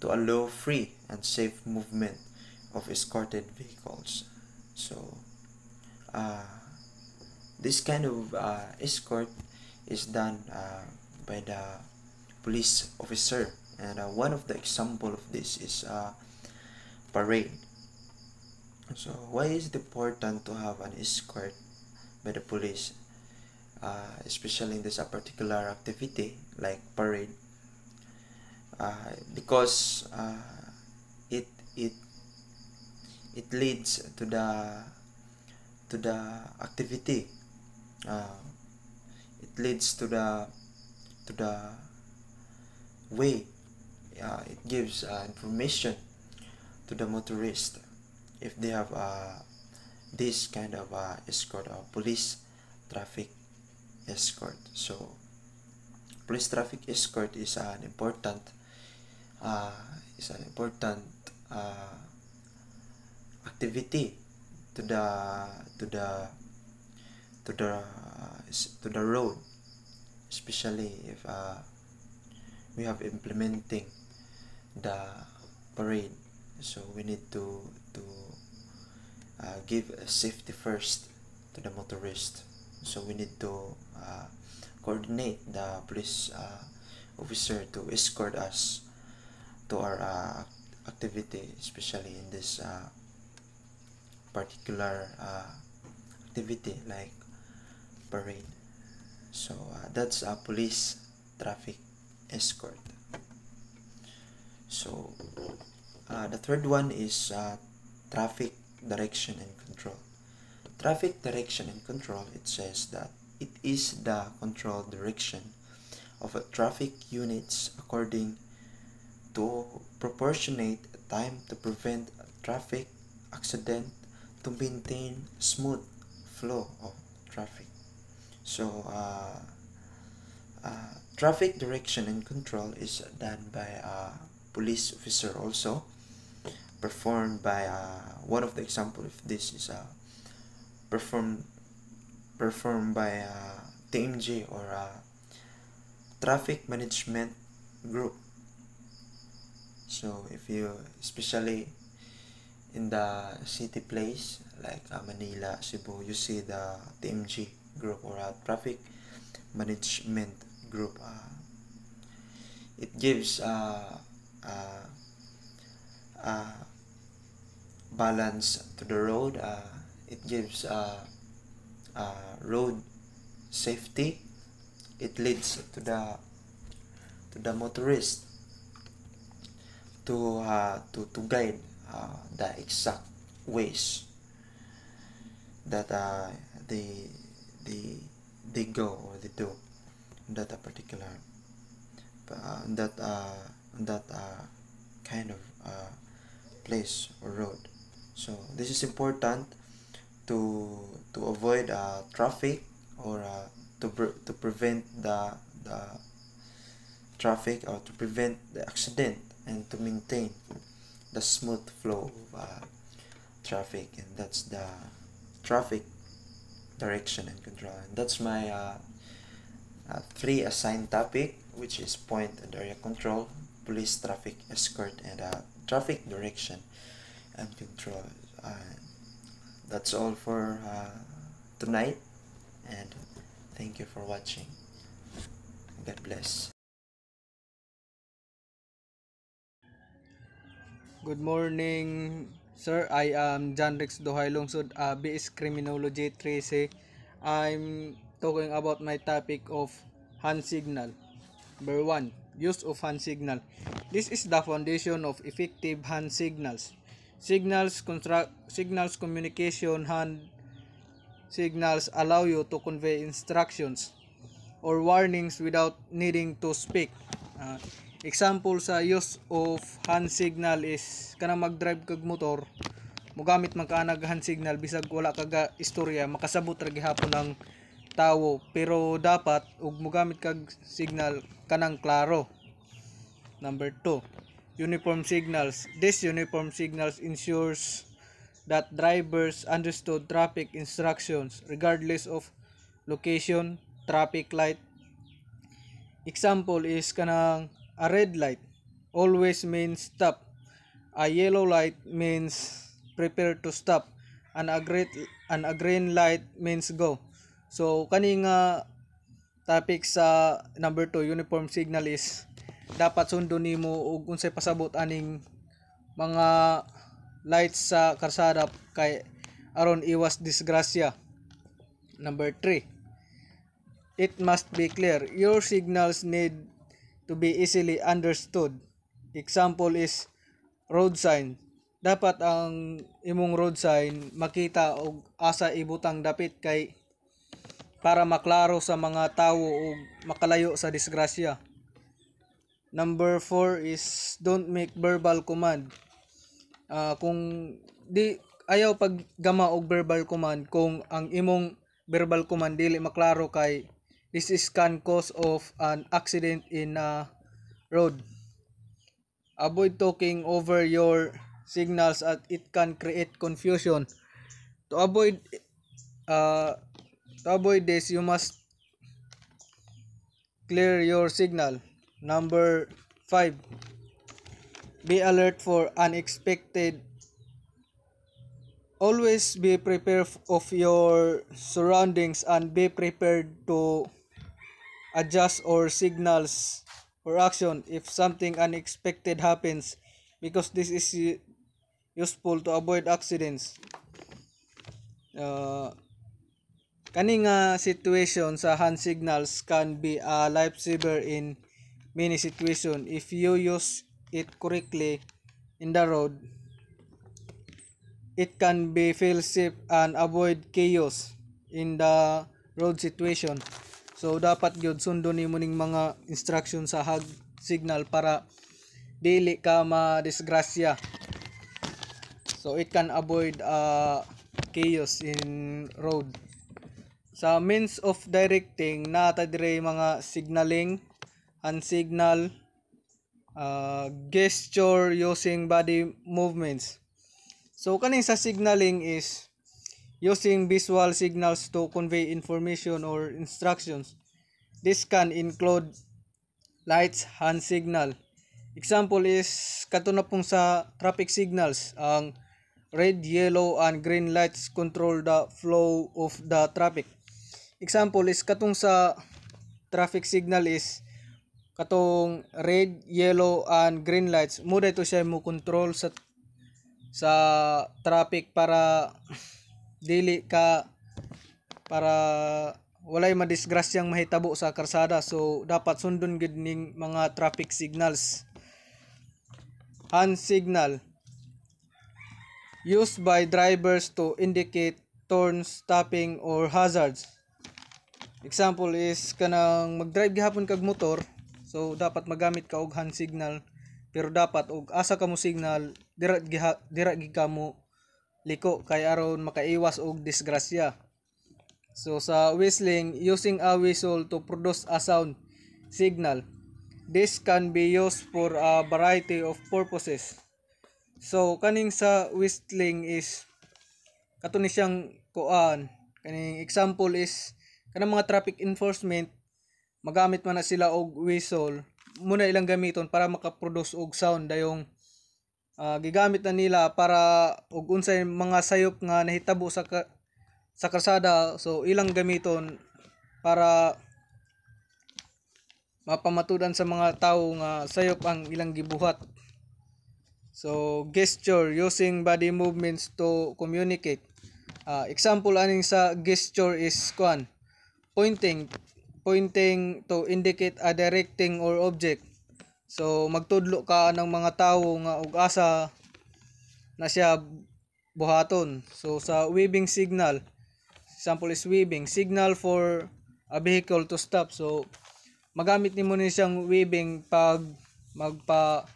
to allow free and safe movement of escorted vehicles. So this kind of escort is done by the police officer, and one of the example of this is parade. So why is it important to have an escort by the police, especially in this particular activity like parade? Because it leads to the activity. It leads to the way. It gives information to the motorist if they have this kind of escort or police traffic escort. So police traffic escort is an important activity to the road, especially if we have implementing the parade. So we need to give safety first to the motorist. So we need to coordinate the police officer to escort us to our activity, especially in this particular activity like parade. So that's a police traffic escort. So the third one is traffic direction and control. Traffic direction and control, it says that it is the control direction of a traffic units according to proportionate time to prevent a traffic accident to maintain smooth flow of traffic. So traffic direction and control is done by a police officer also, performed by one of the example if this is performed by TMG or traffic management group. So if you, especially in the city place like Manila, Cebu, you see the TMG group or traffic management group. It gives balance to the road. It gives road safety. It leads to the motorist to guide the exact ways that they go or they do in that particular kind of place or road. So this is important to avoid traffic or to prevent the traffic or to prevent the accident and to maintain the smooth flow of traffic. And that's the traffic direction and control. And that's my 3 assigned topic, which is point and area control, police traffic escort, and traffic direction and control. That's all for tonight, and thank you for watching. God bless. Good morning, sir. I am John Rex Dohay Lungsod, BS Criminology 3C. I'm talking about my topic of hand signal. Number 1, use of hand signal. This is the foundation of effective hand signals. Signals communication. Hand signals allow you to convey instructions or warnings without needing to speak. Example sa use of hand signal is kanang mag-drive kag motor, mogamit man ka nag hand signal bisag wala kag istorya, makasabot ra gihapon ng tawo, pero dapat ug mogamit kag signal kanang klaro. Number 2, uniform signals. This uniform signals ensures that drivers understood traffic instructions regardless of location, traffic light. Example is kanang a red light always means stop. A yellow light means prepare to stop. And a green light means go. So kani nga topic sa number 2, uniform signal, is dapat sundon nimo og unsay pasabot aning mga lights sa karsada kay aron iwas disgrasya. Number 3, it must be clear. Your signals need to be easily understood. Example is road sign. Dapat ang imong road sign makita og asa ibutang dapit kay para maklaro sa mga tawo og makalayo sa disgrasya. Number 4 is don't make verbal command. Kung di ayaw paggama og verbal command kung ang imong verbal command dili maklaro kay this is can cause of an accident in a road. Avoid talking over your signals as it can create confusion. To avoid this, you must clear your signal. Number 5, be alert for unexpected always be prepared of your surroundings and be prepared to adjust or signals or action if something unexpected happens, because this is useful to avoid accidents. Uh, Kani nga situation sa hand signals can be a lifesaver in many situations if you use it correctly in the road. It can be feel safe and avoid chaos in the road situation. So dapat gyud sundon nimo ning mga instruction sa hand signal para dili ka madisgrasya. So it can avoid chaos in road. Sa means of directing, nata dire mga signaling, hand signal, gesture using body movements. So kaning sa signaling is using visual signals to convey information or instructions. This can include lights, hand signal. Example is kato na pong sa traffic signals, ang red, yellow, and green lights control the flow of the traffic. Example is katong sa traffic signal is katong red, yellow, and green lights. Mo dito siya mo control sa traffic para dili ka para walay madisgrasyang mahitabo sa karsada. So dapat sundon gid ning mga traffic signals. Hand signal used by drivers to indicate turns, stopping, or hazards. Example is kanang mag-drive gihapon kag motor, so dapat magamit ka og hand signal, pero dapat og asa ka mo signal dira gid ka mo liko kay aron makaiwas og disgrasya. So sa whistling, using a whistle to produce a sound signal. This can be used for a variety of purposes. So kaning sa whistling is kato ni siyang kuan. Kaning example is kanang mga traffic enforcement, magamit man na sila og whistle, muna ilang gamiton para makaproduce og sound dayong gigamit na nila para og unsay mga sayop nga nahitabo sa kalsada, so ilang gamiton para mapamatudan sa mga tawo nga sayop ang ilang gibuhat. So gesture using body movements to communicate. Example aning sa gesture is kuan, pointing to indicate a directing or object. So magtudlo ka ng mga tawo nga ug asa na siya buhaton. So sa waving signal, example is waving signal for a vehicle to stop. So magamit nimo ni siyang waving pag magpa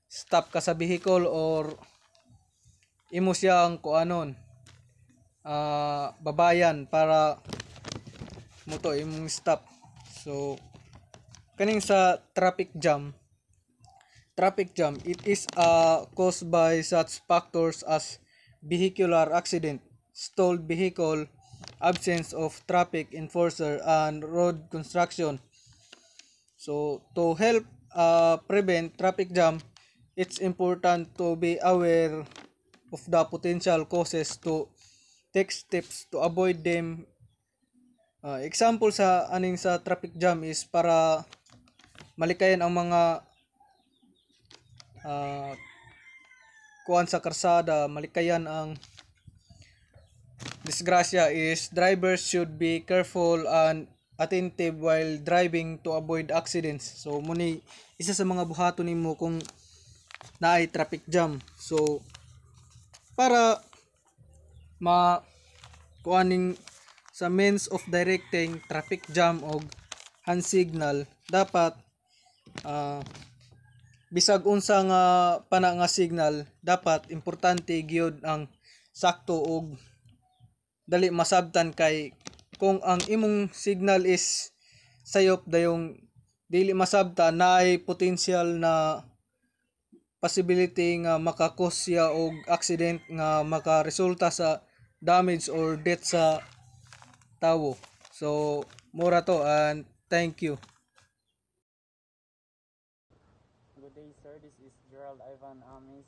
stop ka sa vehicle or imo siyang kuanon babayan para moto imong stop. So kaning sa traffic jam, it is caused by such factors as vehicular accident, stalled vehicle, absence of traffic enforcer, and road construction. So to help prevent traffic jam, it's important to be aware of the potential causes to take steps to avoid them. Example sa aning sa traffic jam is para malikayan ang mga kuan sa karsada, malikayan ang disgrasya is drivers should be careful and attentive while driving to avoid accidents. So muni isa sa mga buhaton nimo kung naay traffic jam. So para kuaning sa means of directing traffic jam og hand signal, dapat bisag unsa nga pana nga signal, dapat importante gyud ang sakto og dali masabtan, kay kung ang imong signal is sayop dayong dili masabtan, naay potential na possibility nga makakos siya og accident nga makaresulta sa damage or death sa tawo. So mura to, and thank you. Good day, sir. This is Gerald Ivan Amis.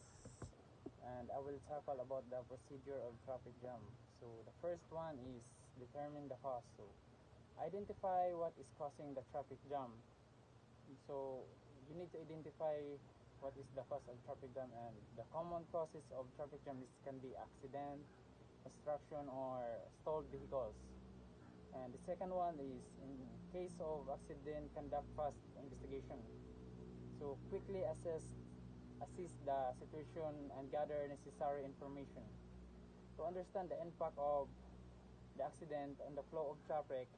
and I will tackle about the procedure of traffic jam. So the first one is determine the cause. So identify what is causing the traffic jam. So you need to identify what is the cause of traffic jam, and the common causes of traffic jam can be accident, obstruction, or stalled vehicles. And the second one is, in case of accident, conduct fast investigation. So quickly assess the situation and gather necessary information. To understand the impact of the accident on the flow of traffic,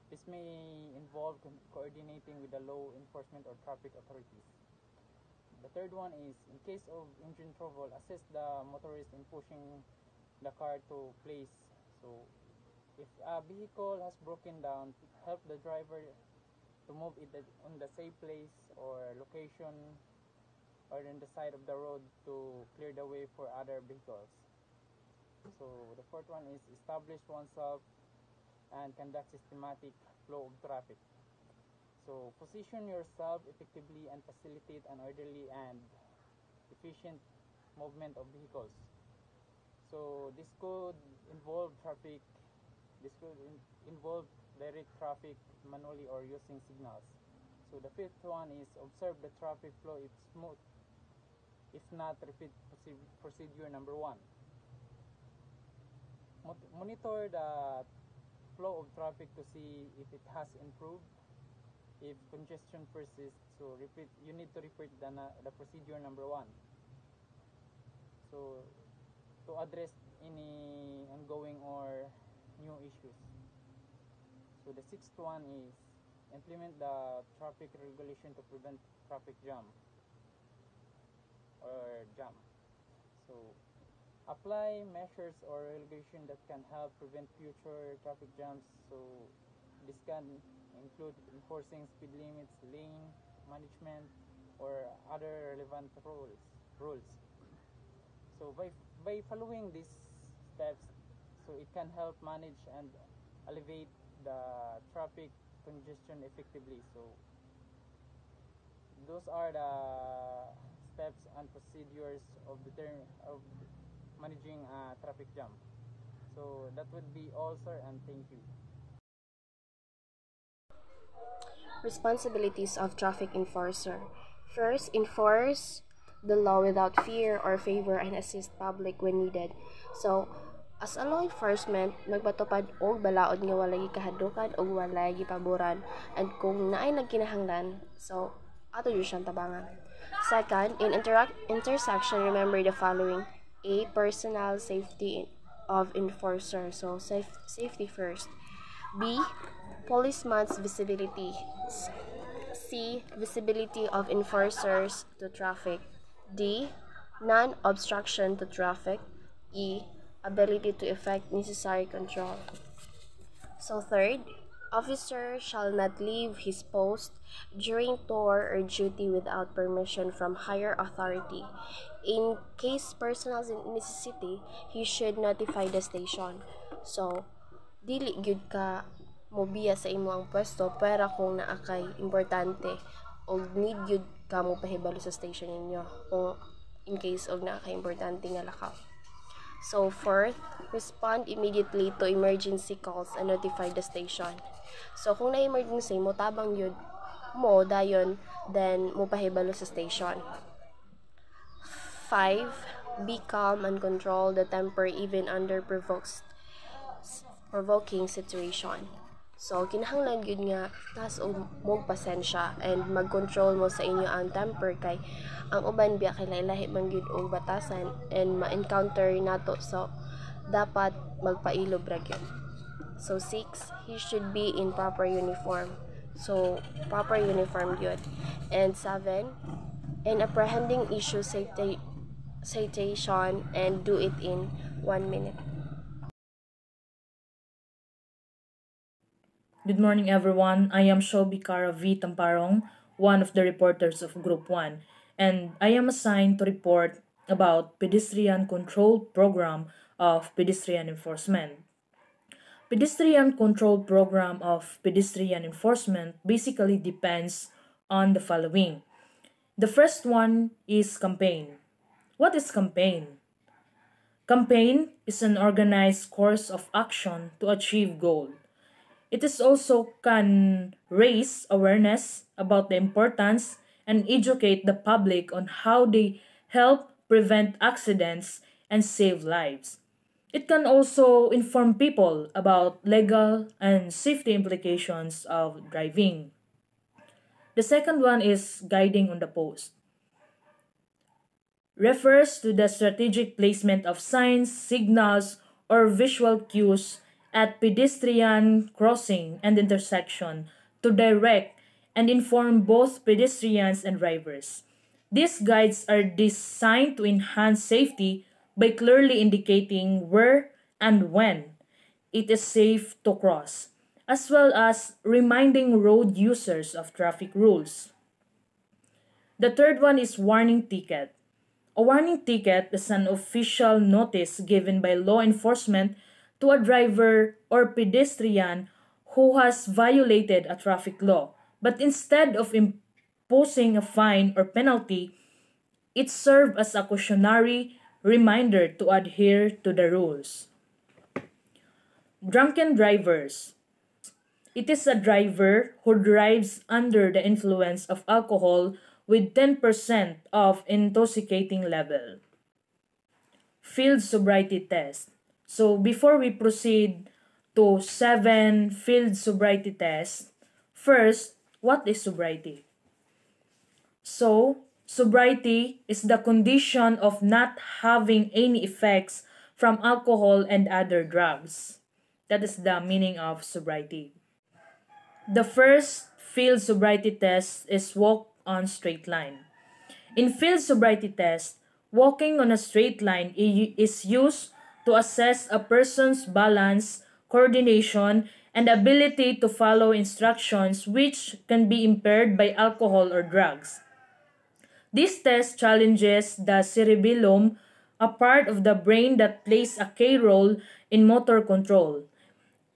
this may involve coordinating with the law enforcement or traffic authorities. The third one is, in case of engine trouble, assist the motorist in pushing the car to place. So if a vehicle has broken down, help the driver to move it on the safe place or location or on the side of the road to clear the way for other vehicles. So the fourth one is establish oneself and conduct systematic flow of traffic. So position yourself effectively and facilitate an orderly and efficient movement of vehicles. So this could involve direct traffic manually or using signals. So the fifth one is observe the traffic flow if smooth. If not, repeat procedure number 1. Monitor the flow of traffic to see if it has improved. If congestion persists, so you need to repeat the procedure number 1. So to address any ongoing or new issues. So the sixth one is implement the traffic regulation to prevent traffic jam. So apply measures or regulation that can help prevent future traffic jams. So this can include enforcing speed limits, lane management, or other relevant rules. So by following these steps, so it can help manage and alleviate the traffic congestion effectively. So those are the steps and procedures of managing a traffic jam. So that would be all, sir, and thank you. Responsibilities of traffic enforcer. First, enforce the law without fear or favor and assist public when needed. So, as a law enforcement, magpatupad og balaod nga walay kahadukan og walay gipaboran, and kung naay nagkinahanglan, so ato yun siyang tabangan. Second, in intersection, remember the following: A. Personal safety of enforcer, so safety first. B. Policeman's visibility. C. Visibility of enforcers to traffic. D. Non-obstruction to traffic. E. Ability to effect necessary control. So third, officer shall not leave his post during tour or duty without permission from higher authority. In case personal necessity, he should notify the station. So, dili gyud ka mobiya sa imo ang pwesto, pero kung naa kay importante o need gyud ka mo pahibalo sa station ninyo kung in case og naa kay importante nga lakaw. So fourth, respond immediately to emergency calls and notify the station. So kung na emergency mo tabang yun mo dayon, then mo pahibalo sa station. 5. Be calm and control the temper even under provoking situation. So kinahanglan gyud nga taas og mong pasensya and mag-control mo sa inyo ang temper, kay ang uban biya kay lahi man gyud og batasan and ma-encounter nato, so dapat magpailob ra gyud. So 6, he should be in proper uniform. So proper uniform gyud. And 7, in apprehending issue citation and do it in 1 minute. Good morning, everyone. I am Shobi Cara V. Tamparong, one of the reporters of Group 1, and I am assigned to report about Pedestrian Control Program of Pedestrian Enforcement. Pedestrian Control Program of Pedestrian Enforcement basically depends on the following. The first one is campaign. What is campaign? Campaign is an organized course of action to achieve goal. It is also can raise awareness about the importance and educate the public on how they help prevent accidents and save lives. It can also inform people about legal and safety implications of driving. The second one is guiding on the post. Refers to the strategic placement of signs, signals, or visual cues at pedestrian crossing and intersection to direct and inform both pedestrians and drivers. These guides are designed to enhance safety by clearly indicating where and when it is safe to cross, as well as reminding road users of traffic rules. The third one is warning ticket. A warning ticket is an official notice given by law enforcement to a driver or pedestrian who has violated a traffic law. But instead of imposing a fine or penalty, it serves as a cautionary reminder to adhere to the rules. Drunken drivers. It is a driver who drives under the influence of alcohol with 10% of intoxicating level. Field sobriety test. So before we proceed to 7 field sobriety tests, first, what is sobriety? So, sobriety is the condition of not having any effects from alcohol and other drugs. That is the meaning of sobriety. The first field sobriety test is walk on straight line. In field sobriety test, walking on a straight line is used to assess a person's balance, coordination, and ability to follow instructions which can be impaired by alcohol or drugs. This test challenges the cerebellum, a part of the brain that plays a key role in motor control.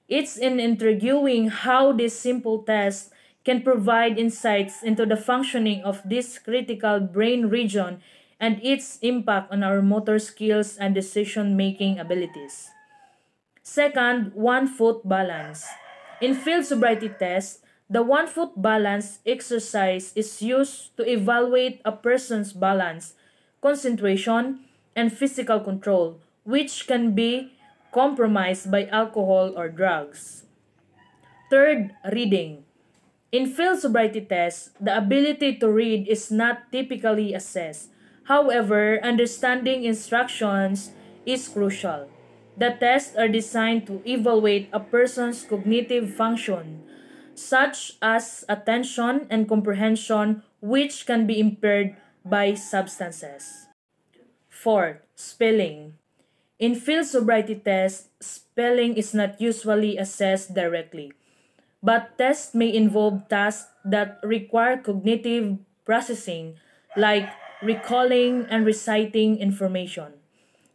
It's in interviewing how this simple test can provide insights into the functioning of this critical brain region and its impact on our motor skills and decision-making abilities. Second, 1-foot balance. In field sobriety test, the 1-foot balance exercise is used to evaluate a person's balance, concentration, and physical control, which can be compromised by alcohol or drugs. Third, reading. In field sobriety tests, the ability to read is not typically assessed. However, understanding instructions is crucial. The tests are designed to evaluate a person's cognitive function, such as attention and comprehension, which can be impaired by substances. Fourth, spelling. In field sobriety tests, spelling is not usually assessed directly, but tests may involve tasks that require cognitive processing, like recalling and reciting information.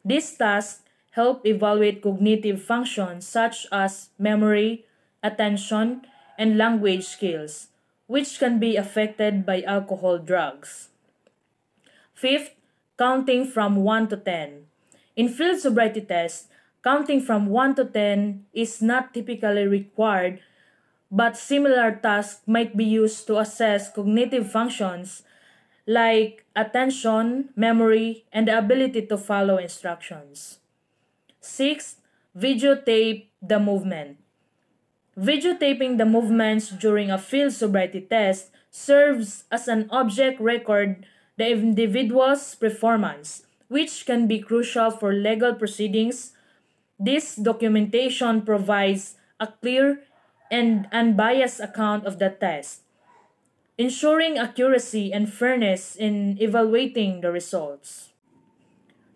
These tasks help evaluate cognitive functions such as memory, attention, and language skills, which can be affected by alcohol drugs. Fifth, counting from 1 to 10. In field sobriety tests, counting from 1 to 10 is not typically required, but similar tasks might be used to assess cognitive functions like attention, memory, and the ability to follow instructions. Sixth, videotape the movement. Videotaping the movements during a field sobriety test serves as an object record the individual's performance, which can be crucial for legal proceedings. This documentation provides a clear and unbiased account of the test, ensuring accuracy and fairness in evaluating the results.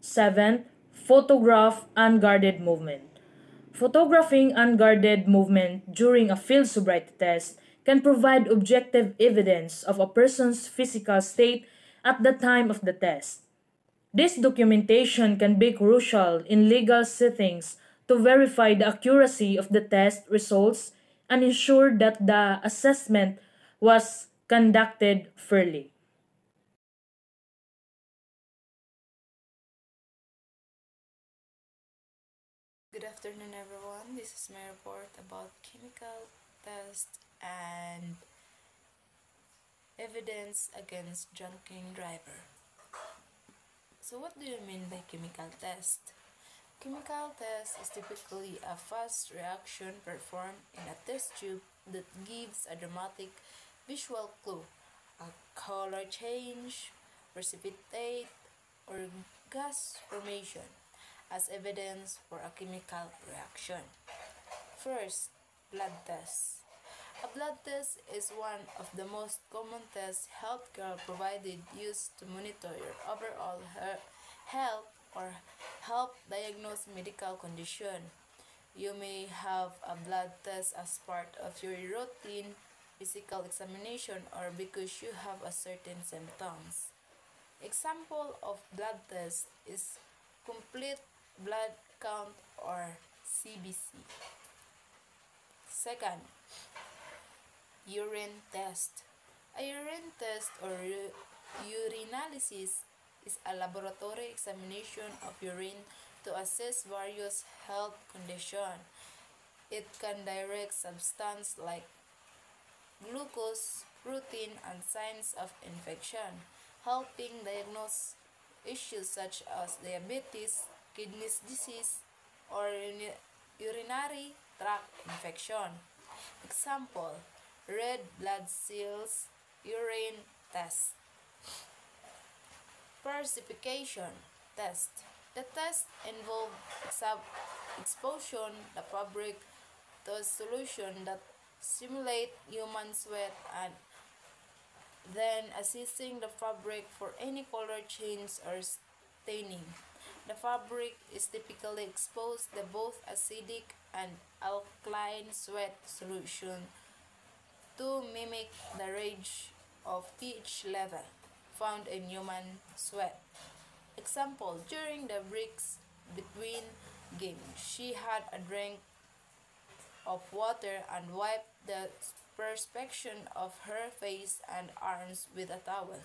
Seventh, photograph unguarded movement. Photographing unguarded movement during a field sobriety test can provide objective evidence of a person's physical state at the time of the test. This documentation can be crucial in legal settings to verify the accuracy of the test results and ensure that the assessment was conducted fairly. afternoon, everyone. This is my report about chemical test and evidence against drunken driver. So what do you mean by chemical test? Chemical test is typically a fast reaction performed in a test tube that gives a dramatic visual clue, a color change, precipitate, or gas formation as evidence for a chemical reaction. First, blood test. A blood test is one of the most common tests healthcare providers use to monitor your overall health or help diagnose medical condition. You may have a blood test as part of your routine physical examination or because you have a certain symptoms. Example of blood test is complete blood count or CBC. Second, urine test. A urine test or urinalysis is a laboratory examination of urine to assess various health conditions. It can direct substances like glucose, protein, and signs of infection, helping diagnose issues such as diabetes, kidney disease, or urinary tract infection. Example, red blood cells urine test. Precipitation test. The test involves exposing the fabric to a solution that simulate human sweat and then assessing the fabric for any color change or staining. The fabric is typically exposed to both acidic and alkaline sweat solution to mimic the range of pH level found in human sweat. Example, during the breaks between games, she had a drink of water and wiped the perspiration of her face and arms with a towel.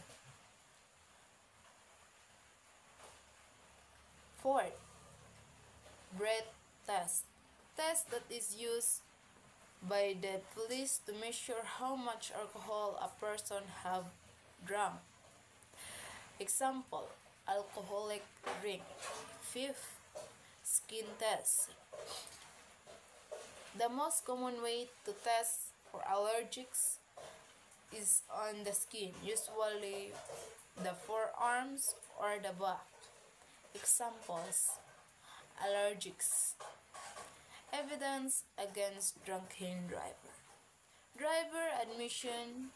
Fourth, breath test. Test that is used by the police to measure how much alcohol a person have drunk. Example, alcoholic drink. Fifth, skin test. The most common way to test for allergies is on the skin, usually the forearms or the back. Examples, allergies. Evidence against drunken driver. Driver admission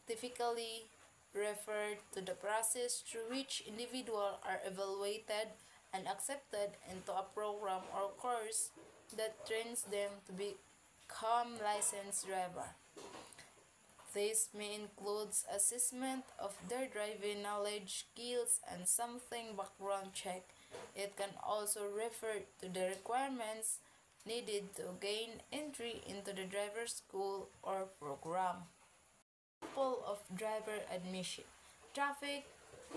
typically refer to the process through which individuals are evaluated and accepted into a program or course that trains them to become licensed driver. This may include assessment of their driving knowledge, skills, and something background check. It can also refer to the requirements needed to gain entry into the driver school or program. Example of driver admission. Traffic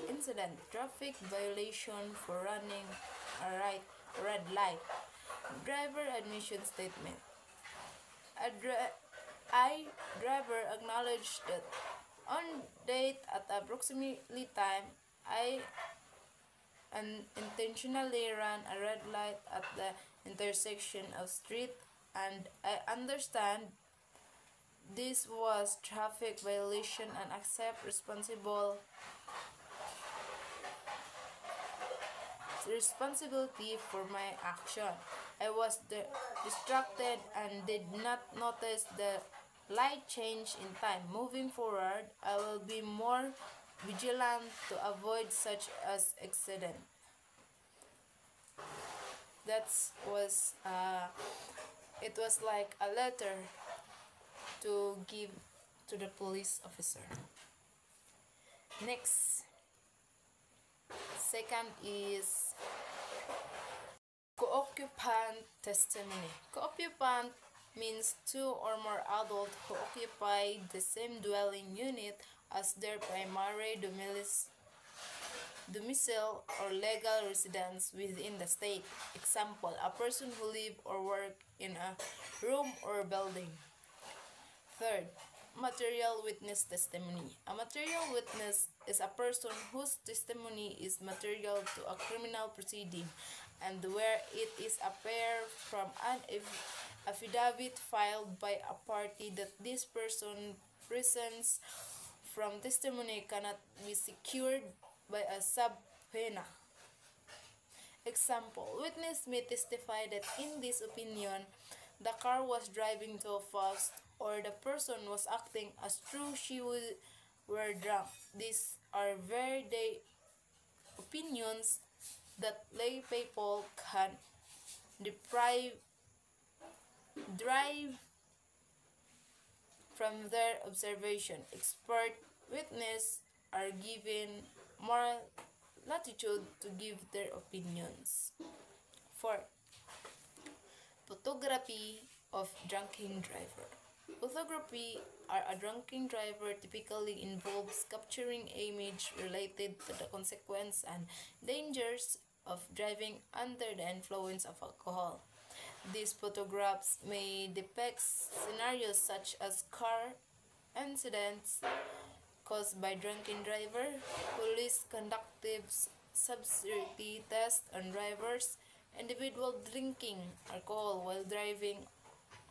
incident, traffic violation for running a red light. Driver admission statement. Driver acknowledged that on date at approximately time, I intentionally ran a red light at the intersection of street and I understand this was traffic violation and accept responsibility for my action. I was distracted and did not notice the light change in time. Moving forward, I will be more vigilant to avoid such as accident. It was like a letter to give to the police officer. Next, second is co-occupant testimony. Co-occupant means two or more adults who occupy the same dwelling unit as their primary domicile or legal residence within the state. Example, a person who live or work in a room or building. Third, material witness testimony. A material witness is a person whose testimony is material to a criminal proceeding and where it is apparent from an affidavit filed by a party that this person presents from testimony cannot be secured by a subpoena. Example, witness may testify that in this opinion, the car was driving too fast or the person was acting as though she were drunk. These are very opinions that lay people can derive from their observation. Expert witnesses are given more latitude to give their opinions. 4. Photography of drunken driver. Photography of a drunken driver typically involves capturing image related to the consequences and dangers of driving under the influence of alcohol. These photographs may depict scenarios such as car incidents caused by drunken driver, police conductive sobriety tests on drivers, individual drinking alcohol while driving,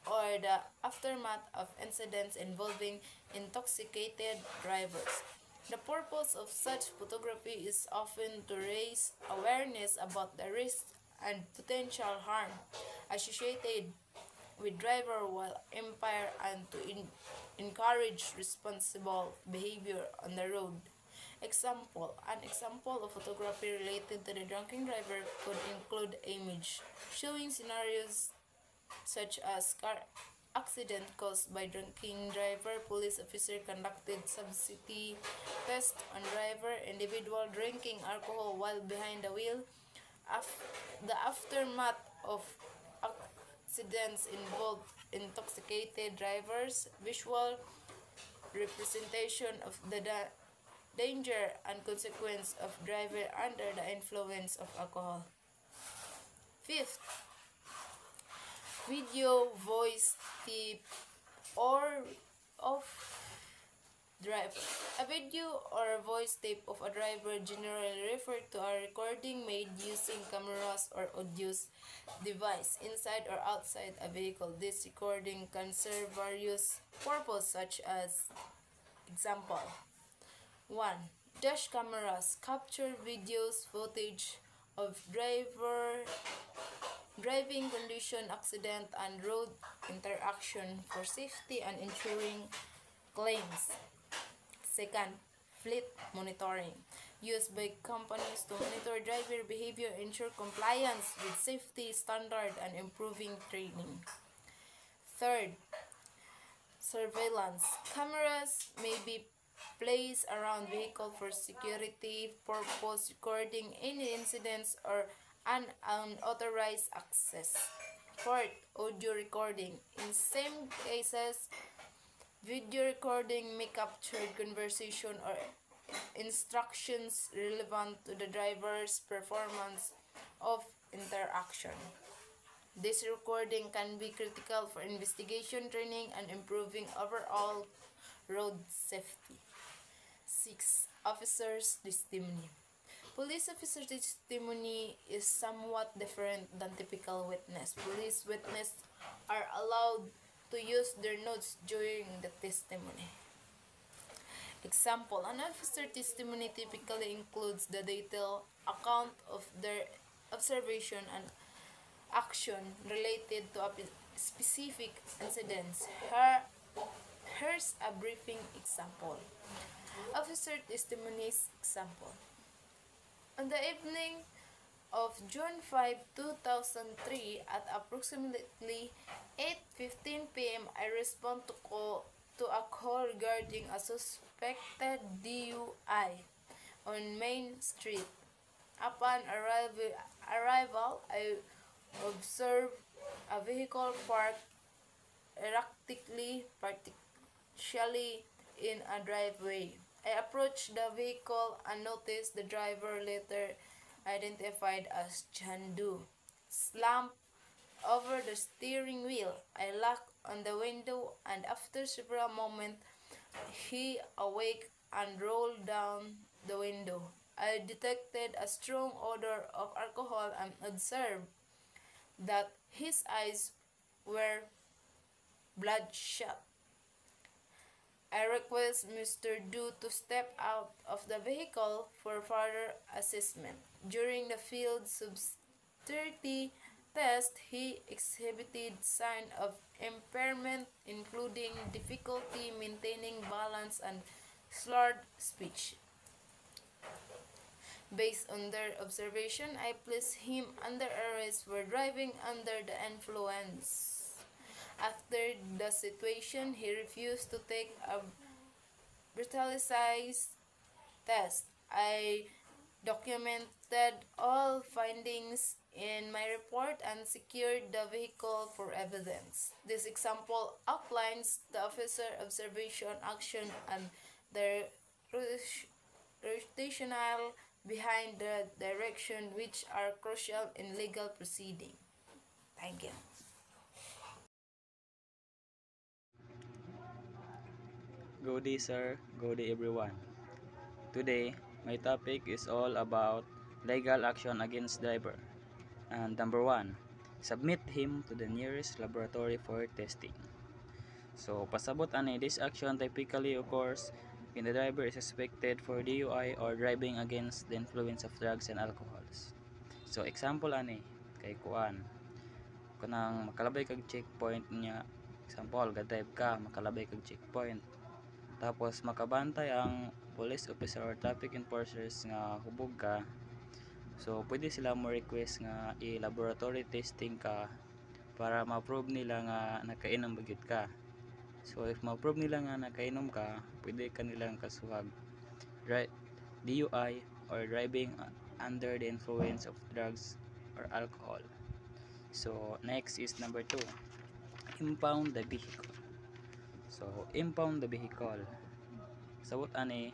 or the aftermath of incidents involving intoxicated drivers. The purpose of such photography is often to raise awareness about the risks and potential harm associated with driver while impaired and to encourage responsible behavior on the road. An example of photography related to the drunken driver could include image showing scenarios such as car accident caused by drunken driver, police officer conducted sobriety test on driver, individual drinking alcohol while behind the wheel, the aftermath of accidents involved intoxicated drivers, visual representation of the danger and consequence of driver under the influence of alcohol. 5th, video, voice tape, or of driver. A video or a voice tape of a driver generally refer to a recording made using cameras or audio device inside or outside a vehicle. This recording can serve various purposes such as example. 1. Dash cameras capture videos footage of driving condition, accident, and road interaction for safety and ensuring claims. 2nd, fleet monitoring, used by companies to monitor driver behavior, ensure compliance with safety standards, and improving training. 3rd, surveillance. Cameras may be placed around vehicle for security purpose, recording any incidents or unauthorized access. 4th, audio recording. In some cases, video recording may capture conversation or instructions relevant to the driver's performance of interaction. This recording can be critical for investigation, training, and improving overall road safety. 6. Officer's testimony. Police officer testimony is somewhat different than typical witness. Police witnesses are allowed to use their notes during the testimony. Example, an officer testimony typically includes the detailed account of their observation and action related to a specific incident. Here's a briefing example. Officer testimonies example. On the evening of June 5, 2003, at approximately 8:15 p.m., I respond to a call regarding a suspected DUI on Main Street. Upon arrival, I observed a vehicle parked erratically, partially in a driveway. I approached the vehicle and noticed the driver, later identified as Chandu, slumped over the steering wheel. I locked on the window, and after several moments, he awake and rolled down the window. I detected a strong odor of alcohol and observed that his eyes were bloodshot. I request Mr. Du to step out of the vehicle for further assessment. During the field subsidiarity test, he exhibited signs of impairment, including difficulty maintaining balance and slurred speech. Based on their observation, I placed him under arrest for driving under the influence. After the situation, he refused to take a breathalyzer test. I documented all findings in my report and secured the vehicle for evidence. This example outlines the officer observation, action, and the rationale behind the direction, which are crucial in legal proceeding. Thank you. Good day, sir. Good day, everyone. Today, my topic is all about legal action against driver. And number 1, submit him to the nearest laboratory for testing. So, pasabot ani, this action typically occurs when the driver is suspected for DUI or driving against the influence of drugs and alcohols. So, example ani, kay kuan, kanang makalabay kag checkpoint niya. Example, ga-drive ka, makalabay kag checkpoint. Tapos makabantay ang police officer or traffic enforcers nga hubog ka. So pwede sila mo request nga i-laboratory testing ka para ma-prove nila nga nakainom bagid ka. So if ma-prove nila nga nakainom ka, pwede ka nilang kasuhag DUI or driving under the influence of drugs or alcohol. So next is number 2, impound the vehicle. So impound the vehicle. Sabot ani,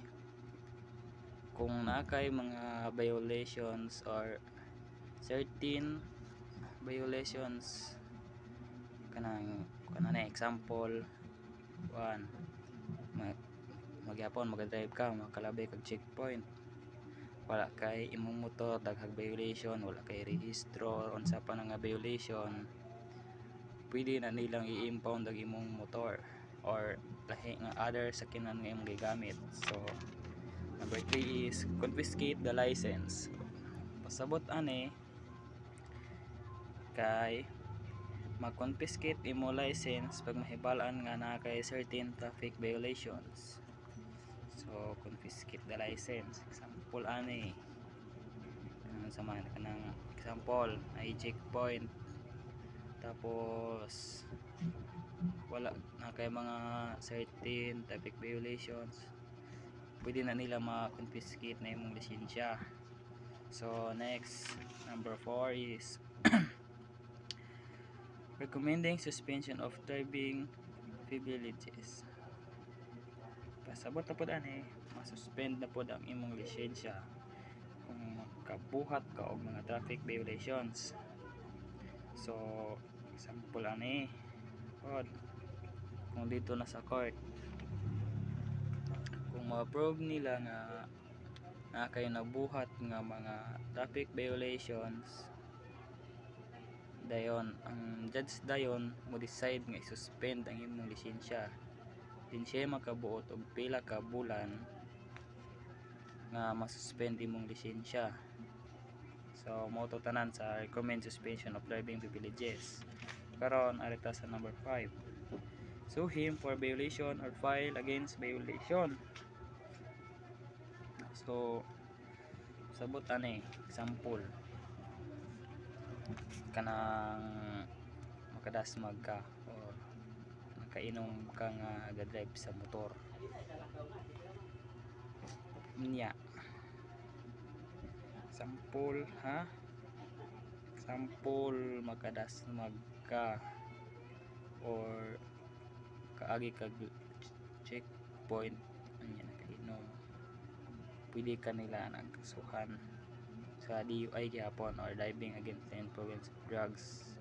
kung nakay mga violations or certain violations, kanang example 1, magyapon mag-drive ka, makalabay kag checkpoint, wala kay imong motor, daghang violation, wala kay rehistro, unsa pa nga violation, pwede na nilang i-impound ang imong motor or lahi nga other sakyanan nga imong gigamit. So number 3 is confiscate the license. Pasabot ani kay mag-confiscate imo license pag mahibal-an nga na kay certain traffic violations. So confiscate the license. Example ani, kanang example ay checkpoint, tapos wala na kay mga certain traffic violations, pwede na nila ma-confiscate na imong lisensya. So next, number 4 is recommending suspension of driving privileges. Pasabot na pod ani, masuspend na pod ang imong lisensya kung makabuhat ka og mga traffic violations. So example ani pod, kung dito na sa court, kung ma-prove nila nga na kayo nabuhat nga mga traffic violations, dayon ang judge dayon mo decide nga i-suspend ang imong lisensya. Din siya makabuot og pila ka bulan nga masuspend imong lisensya. So mo to tanan sa recommend suspension of driving privileges. Karon arita sa number 5, sue him for violation or file against violation. So sabot ani, example, kanang makadasmag ka or nakainom ka nga ga-drive sa motor niya. Example makadasmag ka or kaagi kag checkpoint anya nakainom. pwede kanila nagkasuhan sa DUI gihapon or driving against the influence of drugs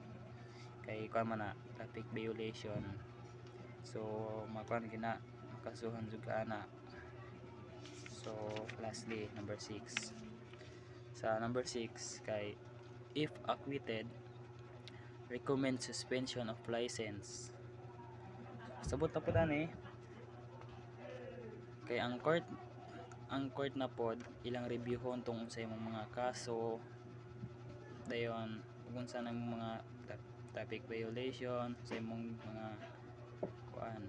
kay kuan man na traffic violation. So makuan gina makasuhan jud ka ana. So lastly, number 6. Sa number 6 kay if acquitted, recommend suspension of license. Sabot na po kay ang court na pod ilang reviewhon tong sa imong mga kaso dayon kung sa nang mga traffic violation sa imong mga kuan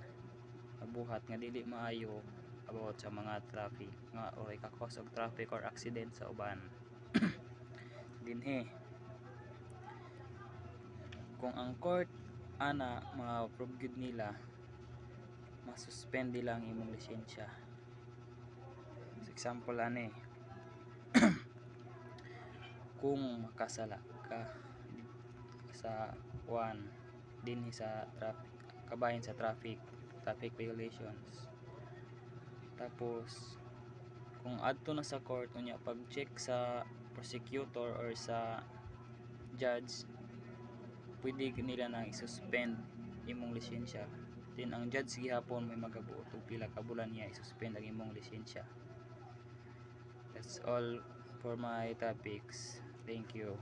nabuhat nga dili maayo about sa mga traffic nga or ka-cause of traffic or accident sa uban. Dinhi kung ang court ana ma-approve gud nila masuspend nila ang imong lisensya. So example ani kung makasala ka sa dinhi sa traffic kabahin sa traffic violations, tapos kung adto na sa court unya pag check sa prosecutor or sa judge pwede nila nang i-suspend imong lisensya. Then ang judge gihapon may magabuot og pila ka bulan niya i-suspend ang imong lisensya. That's all for my topics. Thank you.